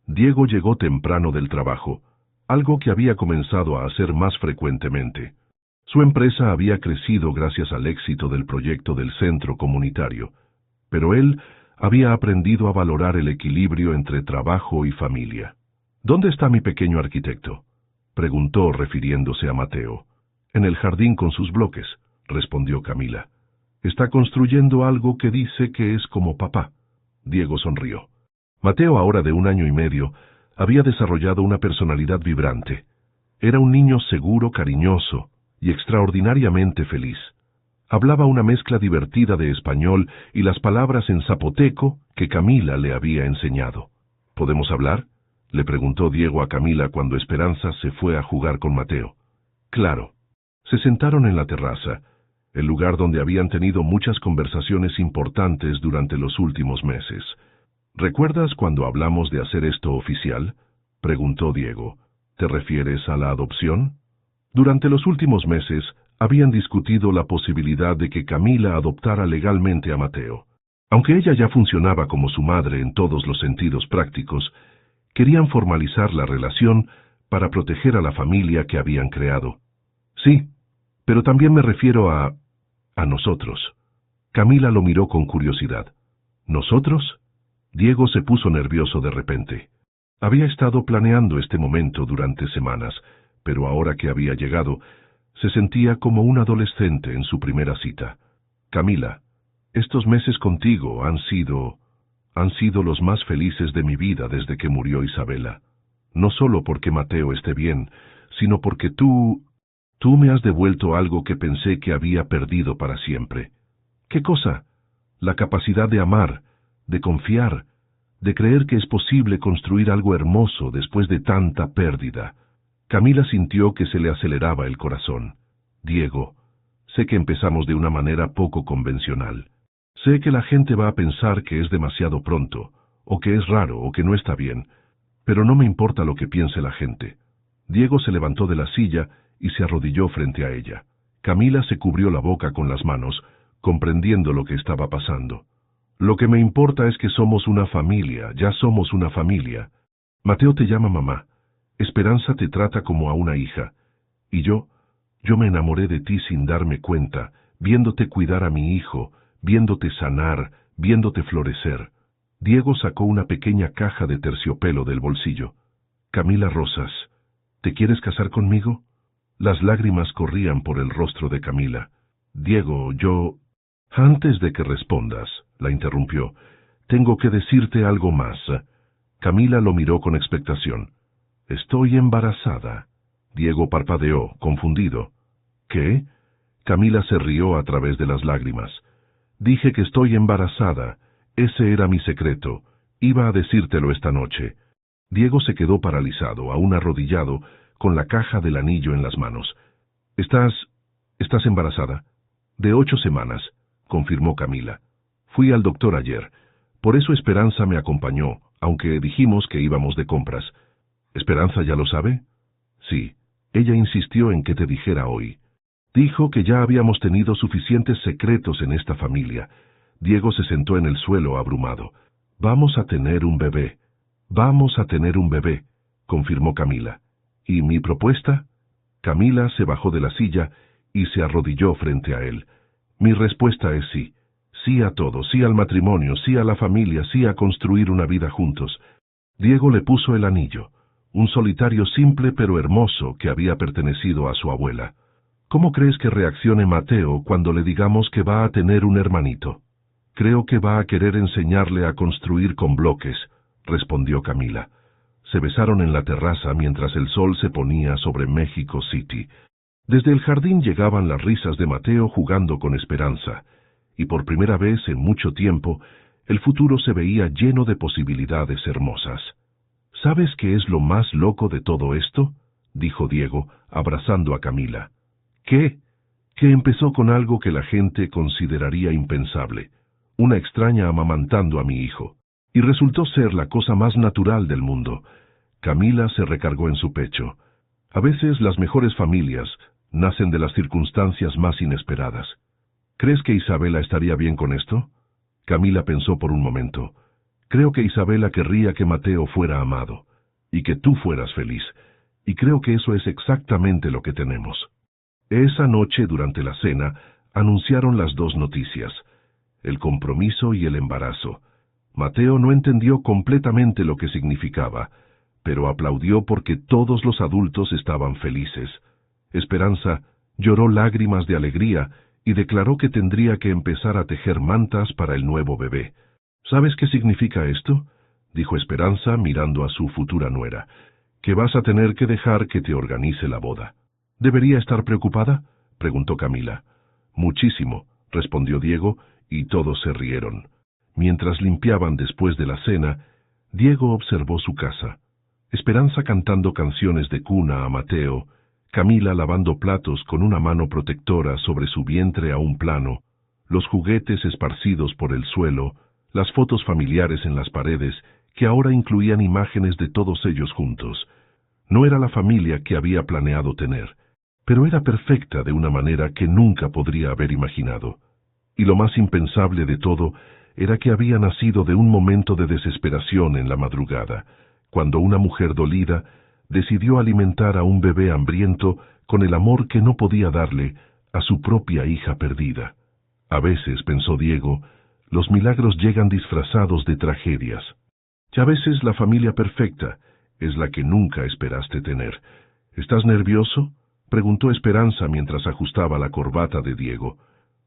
Diego llegó temprano del trabajo, algo que había comenzado a hacer más frecuentemente. Su empresa había crecido gracias al éxito del proyecto del centro comunitario, pero él había aprendido a valorar el equilibrio entre trabajo y familia. ¿Dónde está mi pequeño arquitecto?, preguntó refiriéndose a Mateo. En el jardín con sus bloques, respondió Camila. Está construyendo algo que dice que es como papá. Diego sonrió. Mateo, ahora de 1 año y medio, había desarrollado una personalidad vibrante. Era un niño seguro, cariñoso y extraordinariamente feliz. Hablaba una mezcla divertida de español y las palabras en zapoteco que Camila le había enseñado. ¿Podemos hablar?, le preguntó Diego a Camila cuando Esperanza se fue a jugar con Mateo. Claro. Se sentaron en la terraza, el lugar donde habían tenido muchas conversaciones importantes durante los últimos meses. ¿Recuerdas cuando hablamos de hacer esto oficial?, preguntó Diego. ¿Te refieres a la adopción? Durante los últimos meses habían discutido la posibilidad de que Camila adoptara legalmente a Mateo. Aunque ella ya funcionaba como su madre en todos los sentidos prácticos, querían formalizar la relación para proteger a la familia que habían creado. Sí, pero también me refiero a nosotros. Camila lo miró con curiosidad. ¿Nosotros? Diego se puso nervioso de repente. Había estado planeando este momento durante semanas, pero ahora que había llegado, se sentía como un adolescente en su primera cita. Camila, estos meses contigo han sido los más felices de mi vida desde que murió Isabela. No solo porque Mateo esté bien, sino porque tú me has devuelto algo que pensé que había perdido para siempre. ¿Qué cosa? La capacidad de amar, de confiar, de creer que es posible construir algo hermoso después de tanta pérdida. Camila sintió que se le aceleraba el corazón. Diego, sé que empezamos de una manera poco convencional. Sé que la gente va a pensar que es demasiado pronto, o que es raro, o que no está bien, pero no me importa lo que piense la gente. Diego se levantó de la silla y se arrodilló frente a ella. Camila se cubrió la boca con las manos, comprendiendo lo que estaba pasando. Lo que me importa es que somos una familia, ya somos una familia. Mateo te llama mamá. Esperanza te trata como a una hija. Y yo me enamoré de ti sin darme cuenta, viéndote cuidar a mi hijo, viéndote sanar, viéndote florecer. Diego sacó una pequeña caja de terciopelo del bolsillo. Camila Rosas, ¿te quieres casar conmigo? Las lágrimas corrían por el rostro de Camila. Diego, yo... Antes de que respondas, la interrumpió, tengo que decirte algo más. Camila lo miró con expectación. Estoy embarazada. Diego parpadeó, confundido. ¿Qué? Camila se rió a través de las lágrimas. Dije que estoy embarazada. Ese era mi secreto. Iba a decírtelo esta noche. Diego se quedó paralizado, aún arrodillado, con la caja del anillo en las manos. ¿Estás embarazada? De 8 semanas, confirmó Camila. Fui al doctor ayer. Por eso Esperanza me acompañó, aunque dijimos que íbamos de compras. ¿Esperanza ya lo sabe? Sí. Ella insistió en que te dijera hoy. Dijo que ya habíamos tenido suficientes secretos en esta familia. Diego se sentó en el suelo abrumado. Vamos a tener un bebé. Vamos a tener un bebé, confirmó Camila. ¿Y mi propuesta? Camila se bajó de la silla y se arrodilló frente a él. Mi respuesta es sí. Sí a todo, sí al matrimonio, sí a la familia, sí a construir una vida juntos. Diego le puso el anillo, un solitario simple pero hermoso que había pertenecido a su abuela. ¿Cómo crees que reaccione Mateo cuando le digamos que va a tener un hermanito? Creo que va a querer enseñarle a construir con bloques, respondió Camila. Se besaron en la terraza mientras el sol se ponía sobre México City. Desde el jardín llegaban las risas de Mateo jugando con Esperanza, y por primera vez en mucho tiempo, el futuro se veía lleno de posibilidades hermosas. ¿Sabes qué es lo más loco de todo esto?, dijo Diego, abrazando a Camila. ¿Qué? Que empezó con algo que la gente consideraría impensable, una extraña amamantando a mi hijo, y resultó ser la cosa más natural del mundo. Camila se recargó en su pecho. A veces las mejores familias nacen de las circunstancias más inesperadas. ¿Crees que Isabela estaría bien con esto? Camila pensó por un momento. Creo que Isabela querría que Mateo fuera amado, y que tú fueras feliz, y creo que eso es exactamente lo que tenemos. Esa noche, durante la cena, anunciaron las dos noticias, el compromiso y el embarazo. Mateo no entendió completamente lo que significaba, pero aplaudió porque todos los adultos estaban felices. Esperanza lloró lágrimas de alegría y declaró que tendría que empezar a tejer mantas para el nuevo bebé. ¿Sabes qué significa esto?, dijo Esperanza mirando a su futura nuera. Que vas a tener que dejar que te organice la boda. ¿Debería estar preocupada?, preguntó Camila. Muchísimo, respondió Diego, y todos se rieron. Mientras limpiaban después de la cena, Diego observó su casa. Esperanza cantando canciones de cuna a Mateo, Camila lavando platos con una mano protectora sobre su vientre aún plano, los juguetes esparcidos por el suelo, las fotos familiares en las paredes, que ahora incluían imágenes de todos ellos juntos. No era la familia que había planeado tener, pero era perfecta de una manera que nunca podría haber imaginado. Y lo más impensable de todo era que había nacido de un momento de desesperación en la madrugada, cuando una mujer dolida decidió alimentar a un bebé hambriento con el amor que no podía darle a su propia hija perdida. A veces, pensó Diego, los milagros llegan disfrazados de tragedias. Y a veces la familia perfecta es la que nunca esperaste tener. ¿Estás nervioso?, preguntó Esperanza mientras ajustaba la corbata de Diego.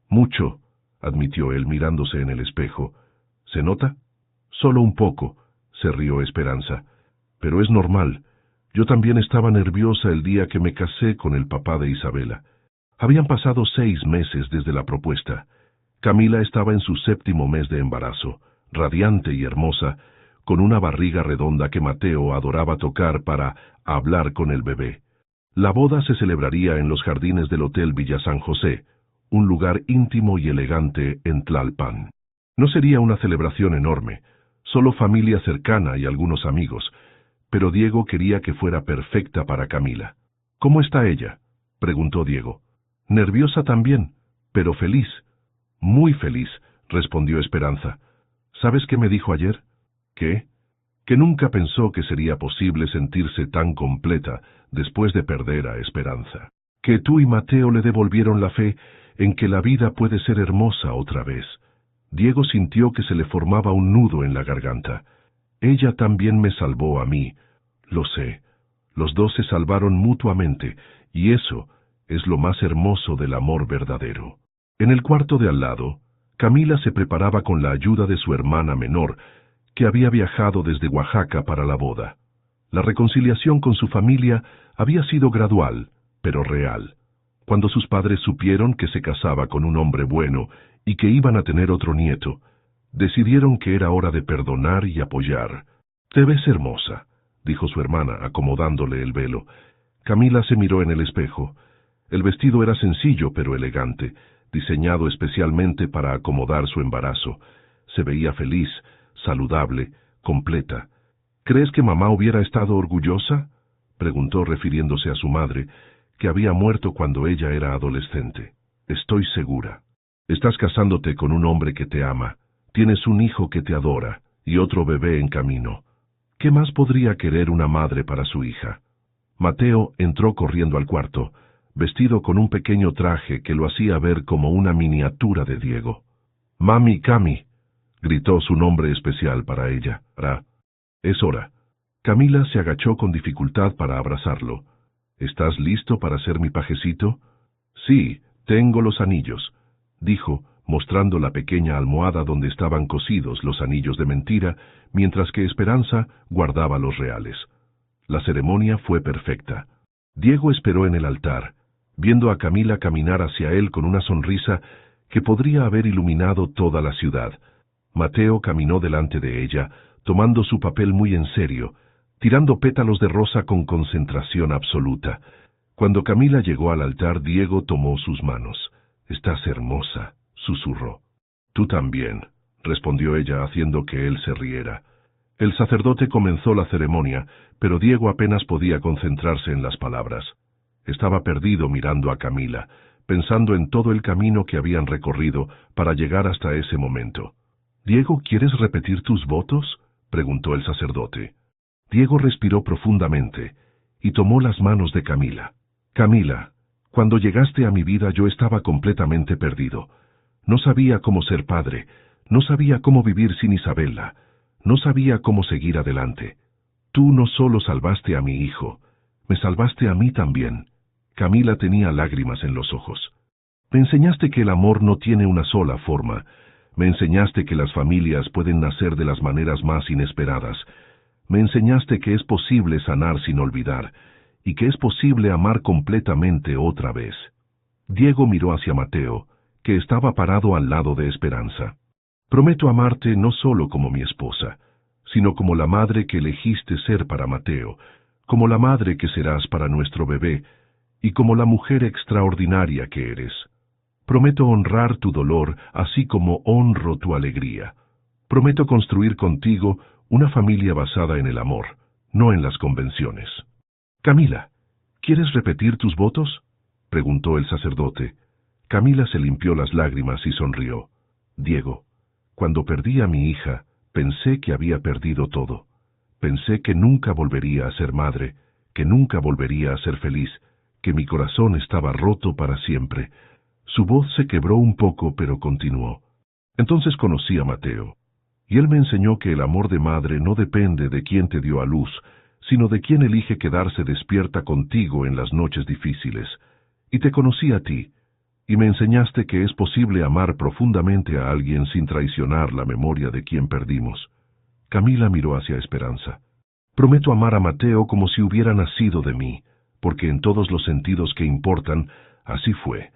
Mucho, admitió él mirándose en el espejo. ¿Se nota? Solo un poco, se rió Esperanza. Pero es normal. Yo también estaba nerviosa el día que me casé con el papá de Isabela. Habían pasado 6 meses desde la propuesta. Camila estaba en su 7º mes de embarazo, radiante y hermosa, con una barriga redonda que Mateo adoraba tocar para hablar con el bebé. La boda se celebraría en los jardines del Hotel Villa San José, un lugar íntimo y elegante en Tlalpan. No sería una celebración enorme, solo familia cercana y algunos amigos, pero Diego quería que fuera perfecta para Camila. ¿Cómo está ella?, preguntó Diego. Nerviosa también, pero feliz. Muy feliz, respondió Esperanza. ¿Sabes qué me dijo ayer? ¿Qué? Que nunca pensó que sería posible sentirse tan completa después de perder a Esperanza. Que tú y Mateo le devolvieron la fe en que la vida puede ser hermosa otra vez. Diego sintió que se le formaba un nudo en la garganta. Ella también me salvó a mí. Lo sé. Los dos se salvaron mutuamente, y eso es lo más hermoso del amor verdadero. En el cuarto de al lado, Camila se preparaba con la ayuda de su hermana menor, que había viajado desde Oaxaca para la boda. La reconciliación con su familia había sido gradual, pero real. Cuando sus padres supieron que se casaba con un hombre bueno y que iban a tener otro nieto, decidieron que era hora de perdonar y apoyar. «Te ves hermosa», dijo su hermana, acomodándole el velo. Camila se miró en el espejo. El vestido era sencillo pero elegante, diseñado especialmente para acomodar su embarazo. Se veía feliz, saludable, completa. «¿Crees que mamá hubiera estado orgullosa?», preguntó refiriéndose a su madre, que había muerto cuando ella era adolescente. «Estoy segura. Estás casándote con un hombre que te ama. Tienes un hijo que te adora y otro bebé en camino. ¿Qué más podría querer una madre para su hija?». Mateo entró corriendo al cuarto, vestido con un pequeño traje que lo hacía ver como una miniatura de Diego. «Mami Cami», gritó su nombre especial para ella. «Es hora». Camila se agachó con dificultad para abrazarlo. «¿Estás listo para ser mi pajecito?». «Sí, tengo los anillos», dijo, mostrando la pequeña almohada donde estaban cosidos los anillos de mentira, mientras que Esperanza guardaba los reales. La ceremonia fue perfecta. Diego esperó en el altar, viendo a Camila caminar hacia él con una sonrisa que podría haber iluminado toda la ciudad. Mateo caminó delante de ella, tomando su papel muy en serio, tirando pétalos de rosa con concentración absoluta. Cuando Camila llegó al altar, Diego tomó sus manos. «Estás hermosa», susurró. «Tú también», respondió ella haciendo que él se riera. El sacerdote comenzó la ceremonia, pero Diego apenas podía concentrarse en las palabras. Estaba perdido mirando a Camila, pensando en todo el camino que habían recorrido para llegar hasta ese momento. «Diego, ¿quieres repetir tus votos?», preguntó el sacerdote. Diego respiró profundamente y tomó las manos de Camila. «Camila, cuando llegaste a mi vida yo estaba completamente perdido. No sabía cómo ser padre, no sabía cómo vivir sin Isabela, no sabía cómo seguir adelante. Tú no solo salvaste a mi hijo, me salvaste a mí también». Camila tenía lágrimas en los ojos. «Me enseñaste que el amor no tiene una sola forma. Me enseñaste que las familias pueden nacer de las maneras más inesperadas. Me enseñaste que es posible sanar sin olvidar, y que es posible amar completamente otra vez». Diego miró hacia Mateo, que estaba parado al lado de Esperanza. Prometo amarte no solo como mi esposa, sino como la madre que elegiste ser para Mateo, como la madre que serás para nuestro bebé, y como la mujer extraordinaria que eres. Prometo honrar tu dolor, así como honro tu alegría. Prometo construir contigo una familia basada en el amor, no en las convenciones. Camila, ¿quieres repetir tus votos?, preguntó el sacerdote. Camila se limpió las lágrimas y sonrió. Diego, cuando perdí a mi hija, pensé que había perdido todo. Pensé que nunca volvería a ser madre, que nunca volvería a ser feliz, que mi corazón estaba roto para siempre. Su voz se quebró un poco, pero continuó. Entonces conocí a Mateo, y él me enseñó que el amor de madre no depende de quién te dio a luz, sino de quién elige quedarse despierta contigo en las noches difíciles. Y te conocí a ti, y me enseñaste que es posible amar profundamente a alguien sin traicionar la memoria de quien perdimos. Camila miró hacia Esperanza. Prometo amar a Mateo como si hubiera nacido de mí, porque en todos los sentidos que importan, así fue.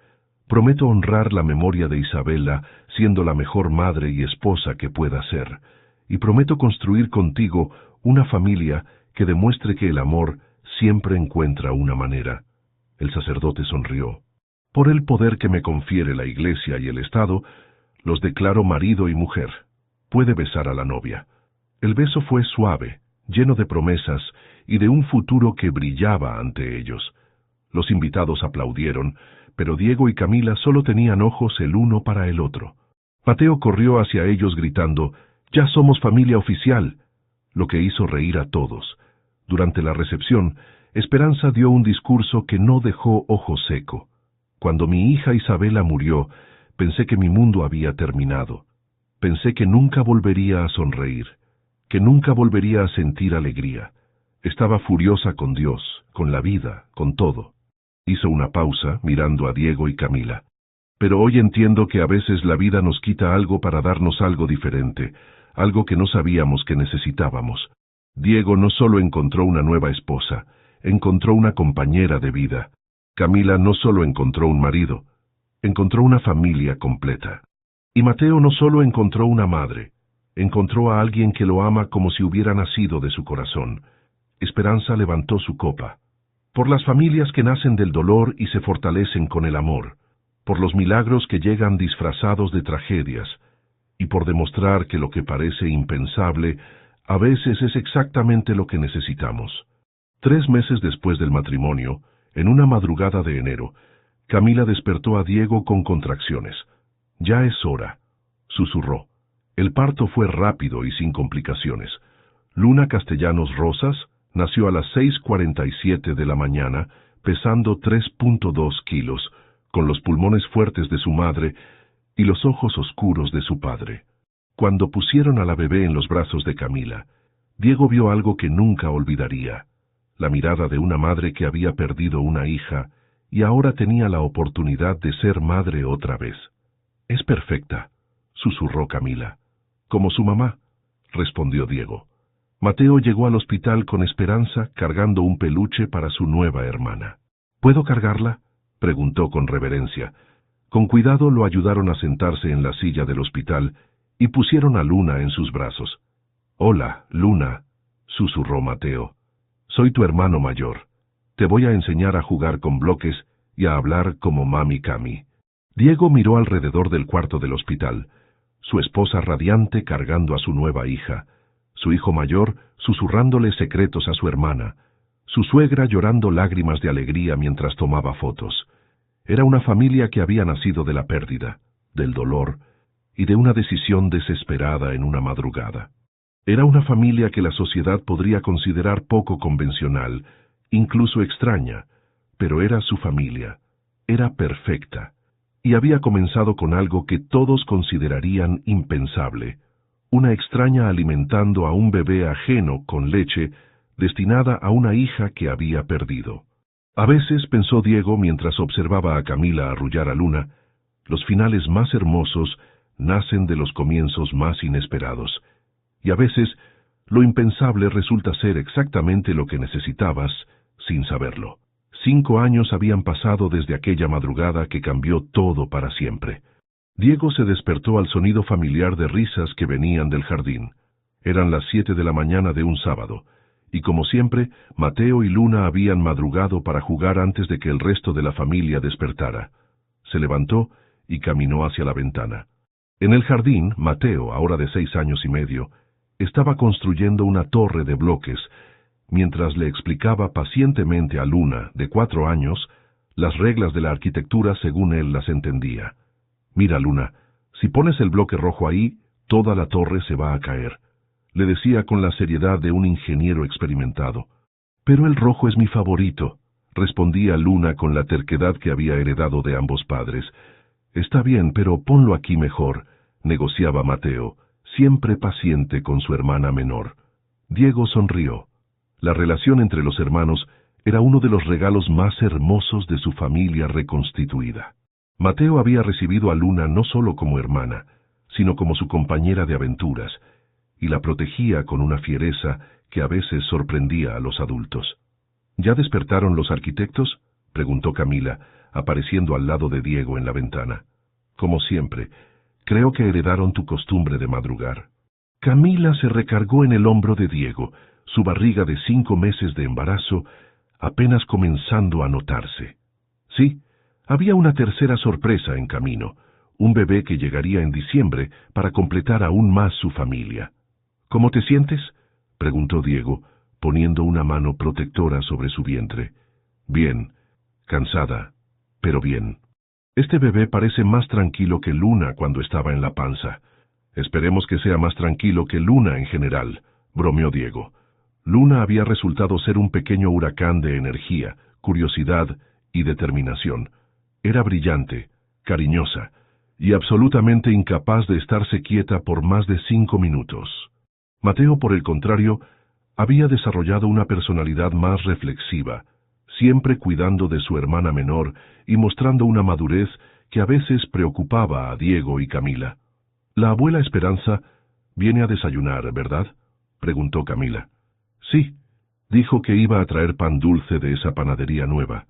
Prometo honrar la memoria de Isabela, siendo la mejor madre y esposa que pueda ser. Y prometo construir contigo una familia que demuestre que el amor siempre encuentra una manera. El sacerdote sonrió. Por el poder que me confiere la Iglesia y el Estado, los declaro marido y mujer. Puede besar a la novia. El beso fue suave, lleno de promesas y de un futuro que brillaba ante ellos. Los invitados aplaudieron, pero Diego y Camila solo tenían ojos el uno para el otro. Mateo corrió hacia ellos gritando, «¡Ya somos familia oficial!», lo que hizo reír a todos. Durante la recepción, Esperanza dio un discurso que no dejó ojo seco. Cuando mi hija Isabela murió, pensé que mi mundo había terminado. Pensé que nunca volvería a sonreír, que nunca volvería a sentir alegría. Estaba furiosa con Dios, con la vida, con todo. Hizo una pausa, mirando a Diego y Camila. Pero hoy entiendo que a veces la vida nos quita algo para darnos algo diferente, algo que no sabíamos que necesitábamos. Diego no solo encontró una nueva esposa, encontró una compañera de vida. Camila no solo encontró un marido, encontró una familia completa. Y Mateo no solo encontró una madre, encontró a alguien que lo ama como si hubiera nacido de su corazón. Esperanza levantó su copa. Por las familias que nacen del dolor y se fortalecen con el amor, por los milagros que llegan disfrazados de tragedias, y por demostrar que lo que parece impensable a veces es exactamente lo que necesitamos. 3 meses después del matrimonio, en una madrugada de enero, Camila despertó a Diego con contracciones. «Ya es hora», susurró. El parto fue rápido y sin complicaciones. Luna Castellanos Rosas nació a las 6:47 de la mañana, pesando 3.2 kilos, con los pulmones fuertes de su madre y los ojos oscuros de su padre. Cuando pusieron a la bebé en los brazos de Camila, Diego vio algo que nunca olvidaría. La mirada de una madre que había perdido una hija y ahora tenía la oportunidad de ser madre otra vez. «Es perfecta», susurró Camila. «Como su mamá», respondió Diego. Mateo llegó al hospital con Esperanza cargando un peluche para su nueva hermana. «¿Puedo cargarla?», preguntó con reverencia. Con cuidado lo ayudaron a sentarse en la silla del hospital y pusieron a Luna en sus brazos. «Hola, Luna», susurró Mateo. «Soy tu hermano mayor. Te voy a enseñar a jugar con bloques y a hablar como Mami Cami». Diego miró alrededor del cuarto del hospital. Su esposa radiante cargando a su nueva hija, su hijo mayor susurrándole secretos a su hermana, su suegra llorando lágrimas de alegría mientras tomaba fotos. Era una familia que había nacido de la pérdida, del dolor y de una decisión desesperada en una madrugada. Era una familia que la sociedad podría considerar poco convencional, incluso extraña, pero era su familia, era perfecta, y había comenzado con algo que todos considerarían impensable, una extraña alimentando a un bebé ajeno con leche destinada a una hija que había perdido. A veces, pensó Diego mientras observaba a Camila arrullar a Luna, los finales más hermosos nacen de los comienzos más inesperados, y a veces lo impensable resulta ser exactamente lo que necesitabas sin saberlo. 5 años habían pasado desde aquella madrugada que cambió todo para siempre. Diego se despertó al sonido familiar de risas que venían del jardín. Eran las 7 de la mañana de un sábado, y como siempre, Mateo y Luna habían madrugado para jugar antes de que el resto de la familia despertara. Se levantó y caminó hacia la ventana. En el jardín, Mateo, ahora de 6 años y medio, estaba construyendo una torre de bloques, mientras le explicaba pacientemente a Luna, de 4 años, las reglas de la arquitectura según él las entendía. «Mira, Luna, si pones el bloque rojo ahí, toda la torre se va a caer», le decía con la seriedad de un ingeniero experimentado. «Pero el rojo es mi favorito», respondía Luna con la terquedad que había heredado de ambos padres. «Está bien, pero ponlo aquí mejor», negociaba Mateo, siempre paciente con su hermana menor. Diego sonrió. La relación entre los hermanos era uno de los regalos más hermosos de su familia reconstituida. Mateo había recibido a Luna no solo como hermana, sino como su compañera de aventuras, y la protegía con una fiereza que a veces sorprendía a los adultos. ¿Ya despertaron los arquitectos?, preguntó Camila, apareciendo al lado de Diego en la ventana. Como siempre, creo que heredaron tu costumbre de madrugar. Camila se recargó en el hombro de Diego, su barriga de 5 meses de embarazo apenas comenzando a notarse. Sí, había una tercera sorpresa en camino, un bebé que llegaría en diciembre para completar aún más su familia. ¿Cómo te sientes?, preguntó Diego, poniendo una mano protectora sobre su vientre. Bien, cansada, pero bien. Este bebé parece más tranquilo que Luna cuando estaba en la panza. Esperemos que sea más tranquilo que Luna en general, bromeó Diego. Luna había resultado ser un pequeño huracán de energía, curiosidad y determinación. Era brillante, cariñosa y absolutamente incapaz de estarse quieta por más de 5 minutos. Mateo, por el contrario, había desarrollado una personalidad más reflexiva, siempre cuidando de su hermana menor y mostrando una madurez que a veces preocupaba a Diego y Camila. «La abuela Esperanza viene a desayunar, ¿verdad?», preguntó Camila. «Sí», dijo que iba a traer pan dulce de esa panadería nueva.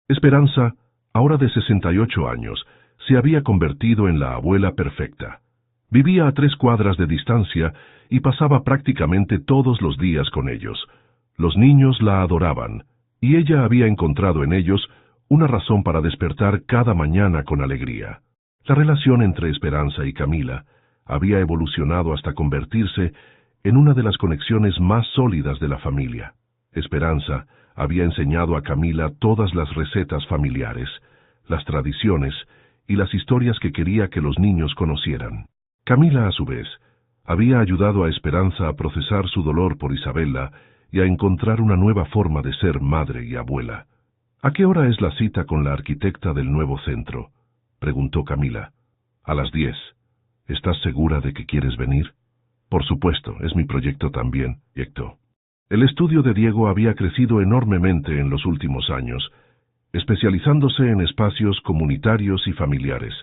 Esperanza, ahora de 68 años, se había convertido en la abuela perfecta. Vivía a 3 cuadras de distancia y pasaba prácticamente todos los días con ellos. Los niños la adoraban, y ella había encontrado en ellos una razón para despertar cada mañana con alegría. La relación entre Esperanza y Camila había evolucionado hasta convertirse en una de las conexiones más sólidas de la familia. Esperanza había enseñado a Camila todas las recetas familiares, las tradiciones y las historias que quería que los niños conocieran. Camila, a su vez, había ayudado a Esperanza a procesar su dolor por Isabela y a encontrar una nueva forma de ser madre y abuela. «¿A qué hora es la cita con la arquitecta del nuevo centro?», preguntó Camila. «A las 10. ¿Estás segura de que quieres venir?». «Por supuesto, es mi proyecto también», proyecto. El estudio de Diego había crecido enormemente en los últimos años, especializándose en espacios comunitarios y familiares.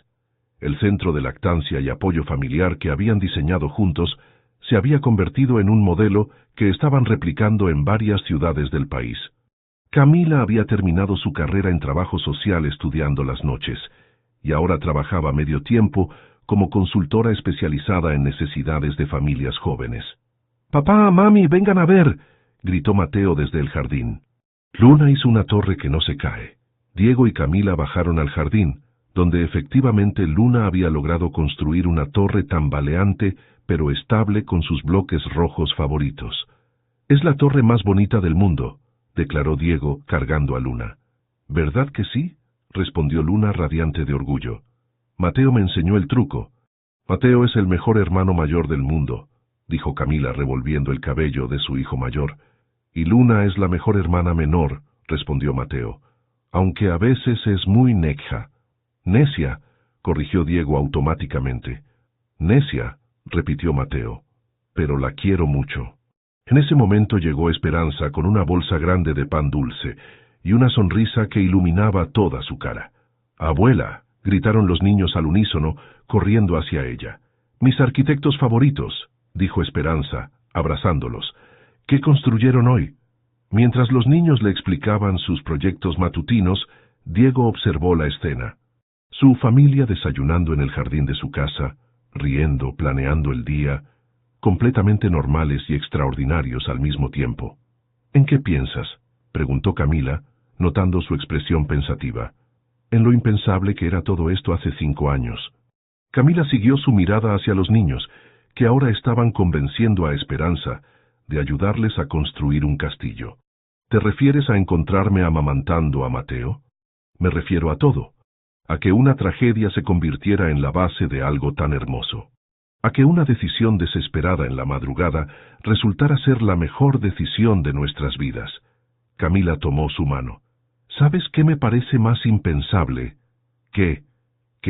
El centro de lactancia y apoyo familiar que habían diseñado juntos se había convertido en un modelo que estaban replicando en varias ciudades del país. Camila había terminado su carrera en trabajo social estudiando las noches, y ahora trabajaba medio tiempo como consultora especializada en necesidades de familias jóvenes. «Papá, mami, vengan a ver», gritó Mateo desde el jardín. Luna hizo una torre que no se cae. Diego y Camila bajaron al jardín, donde efectivamente Luna había logrado construir una torre tambaleante pero estable con sus bloques rojos favoritos. «Es la torre más bonita del mundo», declaró Diego, cargando a Luna. «¿Verdad que sí?», respondió Luna radiante de orgullo. «Mateo me enseñó el truco». «Mateo es el mejor hermano mayor del mundo», dijo Camila revolviendo el cabello de su hijo mayor. «Y Luna es la mejor hermana menor», respondió Mateo, «aunque a veces es muy necia». «Necia», corrigió Diego automáticamente. «Necia», repitió Mateo, «pero la quiero mucho». En ese momento llegó Esperanza con una bolsa grande de pan dulce y una sonrisa que iluminaba toda su cara. «Abuela», gritaron los niños al unísono, corriendo hacia ella. «Mis arquitectos favoritos», dijo Esperanza, abrazándolos. «¿Qué construyeron hoy?». Mientras los niños le explicaban sus proyectos matutinos, Diego observó la escena. Su familia desayunando en el jardín de su casa, riendo, planeando el día, completamente normales y extraordinarios al mismo tiempo. ¿En qué piensas?, preguntó Camila, notando su expresión pensativa. En lo impensable que era todo esto hace 5 años. Camila siguió su mirada hacia los niños, que ahora estaban convenciendo a Esperanza de ayudarles a construir un castillo. ¿Te refieres a encontrarme amamantando a Mateo? Me refiero a todo. A que una tragedia se convirtiera en la base de algo tan hermoso. A que una decisión desesperada en la madrugada resultara ser la mejor decisión de nuestras vidas. Camila tomó su mano. ¿Sabes qué me parece más impensable? Que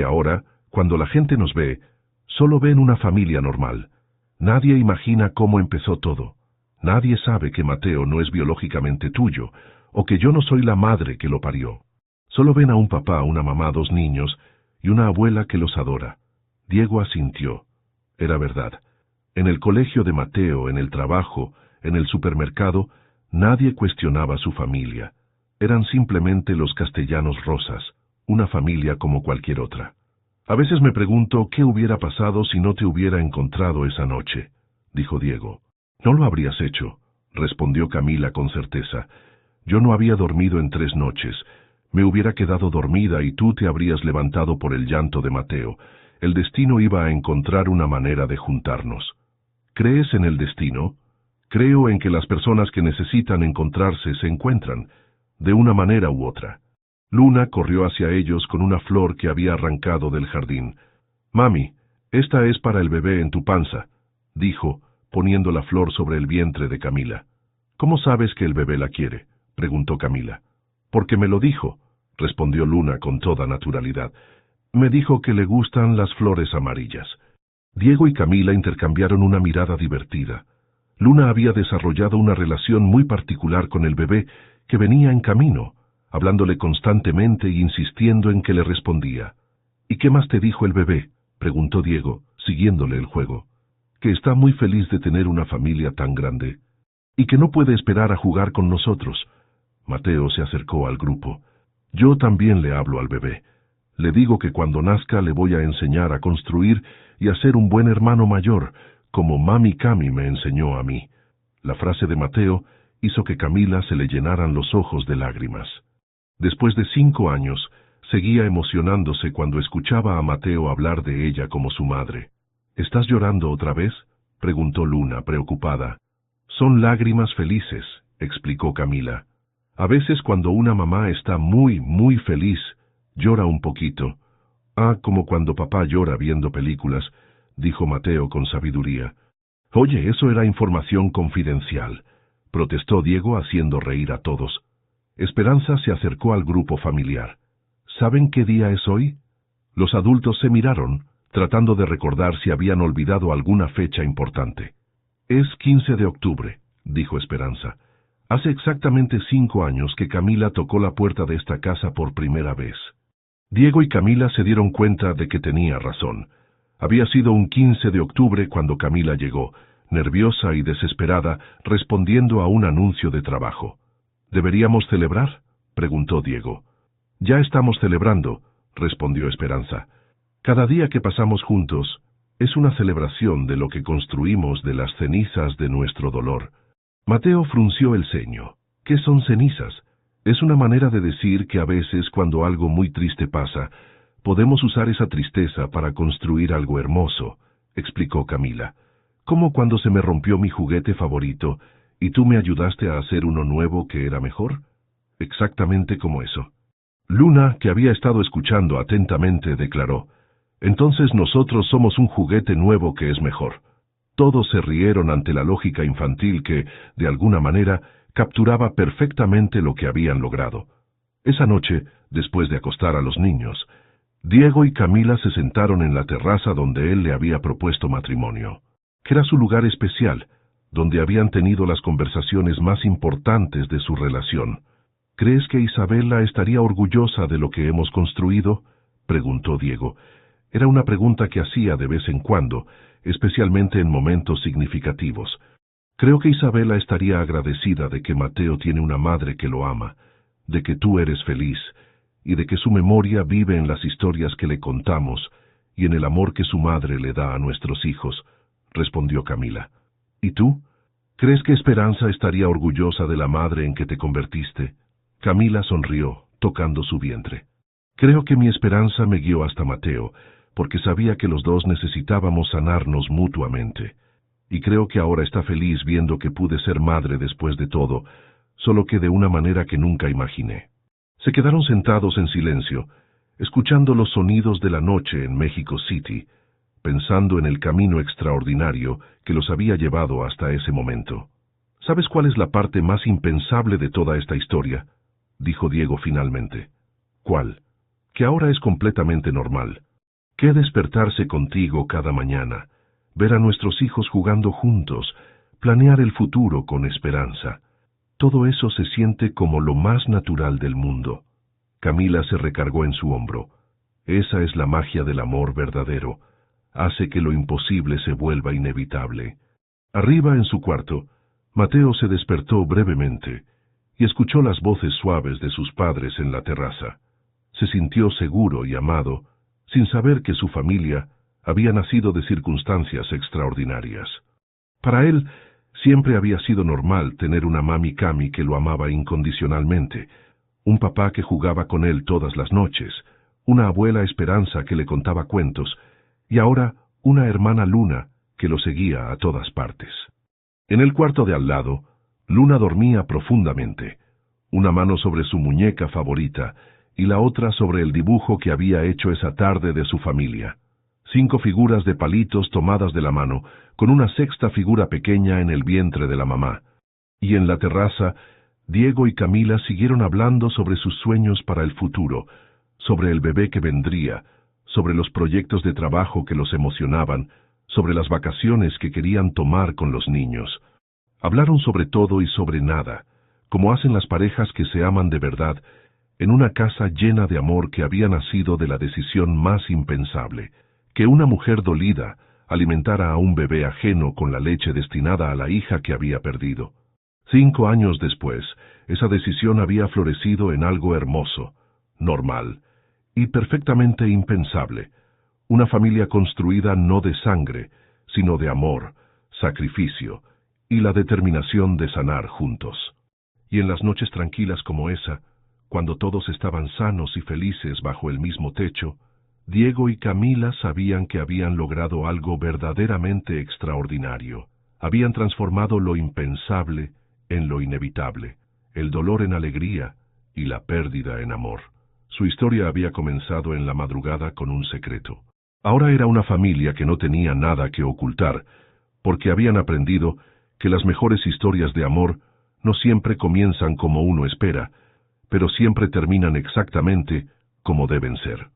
ahora, cuando la gente nos ve, solo ven una familia normal. Nadie imagina cómo empezó todo. Nadie sabe que Mateo no es biológicamente tuyo, o que yo no soy la madre que lo parió. Solo ven a un papá, una mamá, 2 niños, y una abuela que los adora. Diego asintió. Era verdad. En el colegio de Mateo, en el trabajo, en el supermercado, nadie cuestionaba su familia. Eran simplemente los Castellanos Rosas, una familia como cualquier otra. A veces me pregunto qué hubiera pasado si no te hubiera encontrado esa noche, dijo Diego. No lo habrías hecho, respondió Camila con certeza. Yo no había dormido en 3 noches. Me hubiera quedado dormida y tú te habrías levantado por el llanto de Mateo. El destino iba a encontrar una manera de juntarnos. ¿Crees en el destino? Creo en que las personas que necesitan encontrarse se encuentran, de una manera u otra. Luna corrió hacia ellos con una flor que había arrancado del jardín. «Mami, esta es para el bebé en tu panza», dijo, poniendo la flor sobre el vientre de Camila. «¿Cómo sabes que el bebé la quiere?», preguntó Camila. «Porque me lo dijo», respondió Luna con toda naturalidad. «Me dijo que le gustan las flores amarillas». Diego y Camila intercambiaron una mirada divertida. Luna había desarrollado una relación muy particular con el bebé que venía en camino, hablándole constantemente e insistiendo en que le respondía. «¿Y qué más te dijo el bebé?», preguntó Diego, siguiéndole el juego. «Que está muy feliz de tener una familia tan grande, y que no puede esperar a jugar con nosotros». Mateo se acercó al grupo. «Yo también le hablo al bebé. Le digo que cuando nazca le voy a enseñar a construir y a ser un buen hermano mayor, como Mami Cami me enseñó a mí». La frase de Mateo hizo que Camila se le llenaran los ojos de lágrimas. Después de 5 años, seguía emocionándose cuando escuchaba a Mateo hablar de ella como su madre. «¿Estás llorando otra vez?», preguntó Luna, preocupada. «Son lágrimas felices», explicó Camila. «A veces cuando una mamá está muy, muy feliz, llora un poquito». «Ah, como cuando papá llora viendo películas», dijo Mateo con sabiduría. «Oye, eso era información confidencial», protestó Diego haciendo reír a todos. Esperanza se acercó al grupo familiar. «¿Saben qué día es hoy?». Los adultos se miraron, tratando de recordar si habían olvidado alguna fecha importante. «Es 15 de octubre», dijo Esperanza. «Hace exactamente 5 años que Camila tocó la puerta de esta casa por primera vez». Diego y Camila se dieron cuenta de que tenía razón. Había sido un 15 de octubre cuando Camila llegó, nerviosa y desesperada, respondiendo a un anuncio de trabajo. «¿Deberíamos celebrar?», preguntó Diego. «Ya estamos celebrando», respondió Esperanza. «Cada día que pasamos juntos es una celebración de lo que construimos de las cenizas de nuestro dolor». Mateo frunció el ceño. «¿Qué son cenizas?». «Es una manera de decir que a veces cuando algo muy triste pasa, podemos usar esa tristeza para construir algo hermoso», explicó Camila. «Como cuando se me rompió mi juguete favorito y tú me ayudaste a hacer uno nuevo que era mejor». «Exactamente como eso». Luna, que había estado escuchando atentamente, declaró: «Entonces nosotros somos un juguete nuevo que es mejor». Todos se rieron ante la lógica infantil que, de alguna manera, capturaba perfectamente lo que habían logrado. Esa noche, después de acostar a los niños, Diego y Camila se sentaron en la terraza donde él le había propuesto matrimonio, que era su lugar especial, donde habían tenido las conversaciones más importantes de su relación. «¿Crees que Isabela estaría orgullosa de lo que hemos construido?», preguntó Diego. Era una pregunta que hacía de vez en cuando, especialmente en momentos significativos. «Creo que Isabela estaría agradecida de que Mateo tiene una madre que lo ama, de que tú eres feliz, y de que su memoria vive en las historias que le contamos y en el amor que su madre le da a nuestros hijos, respondió Camila. ¿Y tú? ¿Crees que Esperanza estaría orgullosa de la madre en que te convertiste? Camila sonrió, tocando su vientre. Creo que mi Esperanza me guió hasta Mateo, porque sabía que los dos necesitábamos sanarnos mutuamente. Y creo que ahora está feliz viendo que pude ser madre después de todo, solo que de una manera que nunca imaginé. Se quedaron sentados en silencio, escuchando los sonidos de la noche en México City, pensando en el camino extraordinario que los había llevado hasta ese momento. ¿Sabes cuál es la parte más impensable de toda esta historia?, dijo Diego finalmente. ¿Cuál? Que ahora es completamente normal. ¿Qué despertarse contigo cada mañana, ver a nuestros hijos jugando juntos, planear el futuro con Esperanza? Todo eso se siente como lo más natural del mundo. Camila se recargó en su hombro. Esa es la magia del amor verdadero. Hace que lo imposible se vuelva inevitable. Arriba en su cuarto, Mateo se despertó brevemente y escuchó las voces suaves de sus padres en la terraza. Se sintió seguro y amado, sin saber que su familia había nacido de circunstancias extraordinarias. Para él, siempre había sido normal tener una mami Cami que lo amaba incondicionalmente, un papá que jugaba con él todas las noches, una abuela Esperanza que le contaba cuentos, y ahora una hermana Luna que lo seguía a todas partes. En el cuarto de al lado, Luna dormía profundamente, una mano sobre su muñeca favorita y la otra sobre el dibujo que había hecho esa tarde de su familia. 5 figuras de palitos tomadas de la mano, con una sexta figura pequeña en el vientre de la mamá. Y en la terraza, Diego y Camila siguieron hablando sobre sus sueños para el futuro, sobre el bebé que vendría, sobre los proyectos de trabajo que los emocionaban, sobre las vacaciones que querían tomar con los niños. Hablaron sobre todo y sobre nada, como hacen las parejas que se aman de verdad, en una casa llena de amor que había nacido de la decisión más impensable, que una mujer dolida alimentara a un bebé ajeno con la leche destinada a la hija que había perdido. 5 años después, esa decisión había florecido en algo hermoso, normal y perfectamente impensable, una familia construida no de sangre, sino de amor, sacrificio y la determinación de sanar juntos. Y en las noches tranquilas como esa, cuando todos estaban sanos y felices bajo el mismo techo, Diego y Camila sabían que habían logrado algo verdaderamente extraordinario. Habían transformado lo impensable en lo inevitable, el dolor en alegría y la pérdida en amor. Su historia había comenzado en la madrugada con un secreto. Ahora era una familia que no tenía nada que ocultar, porque habían aprendido que las mejores historias de amor no siempre comienzan como uno espera, pero siempre terminan exactamente como deben ser.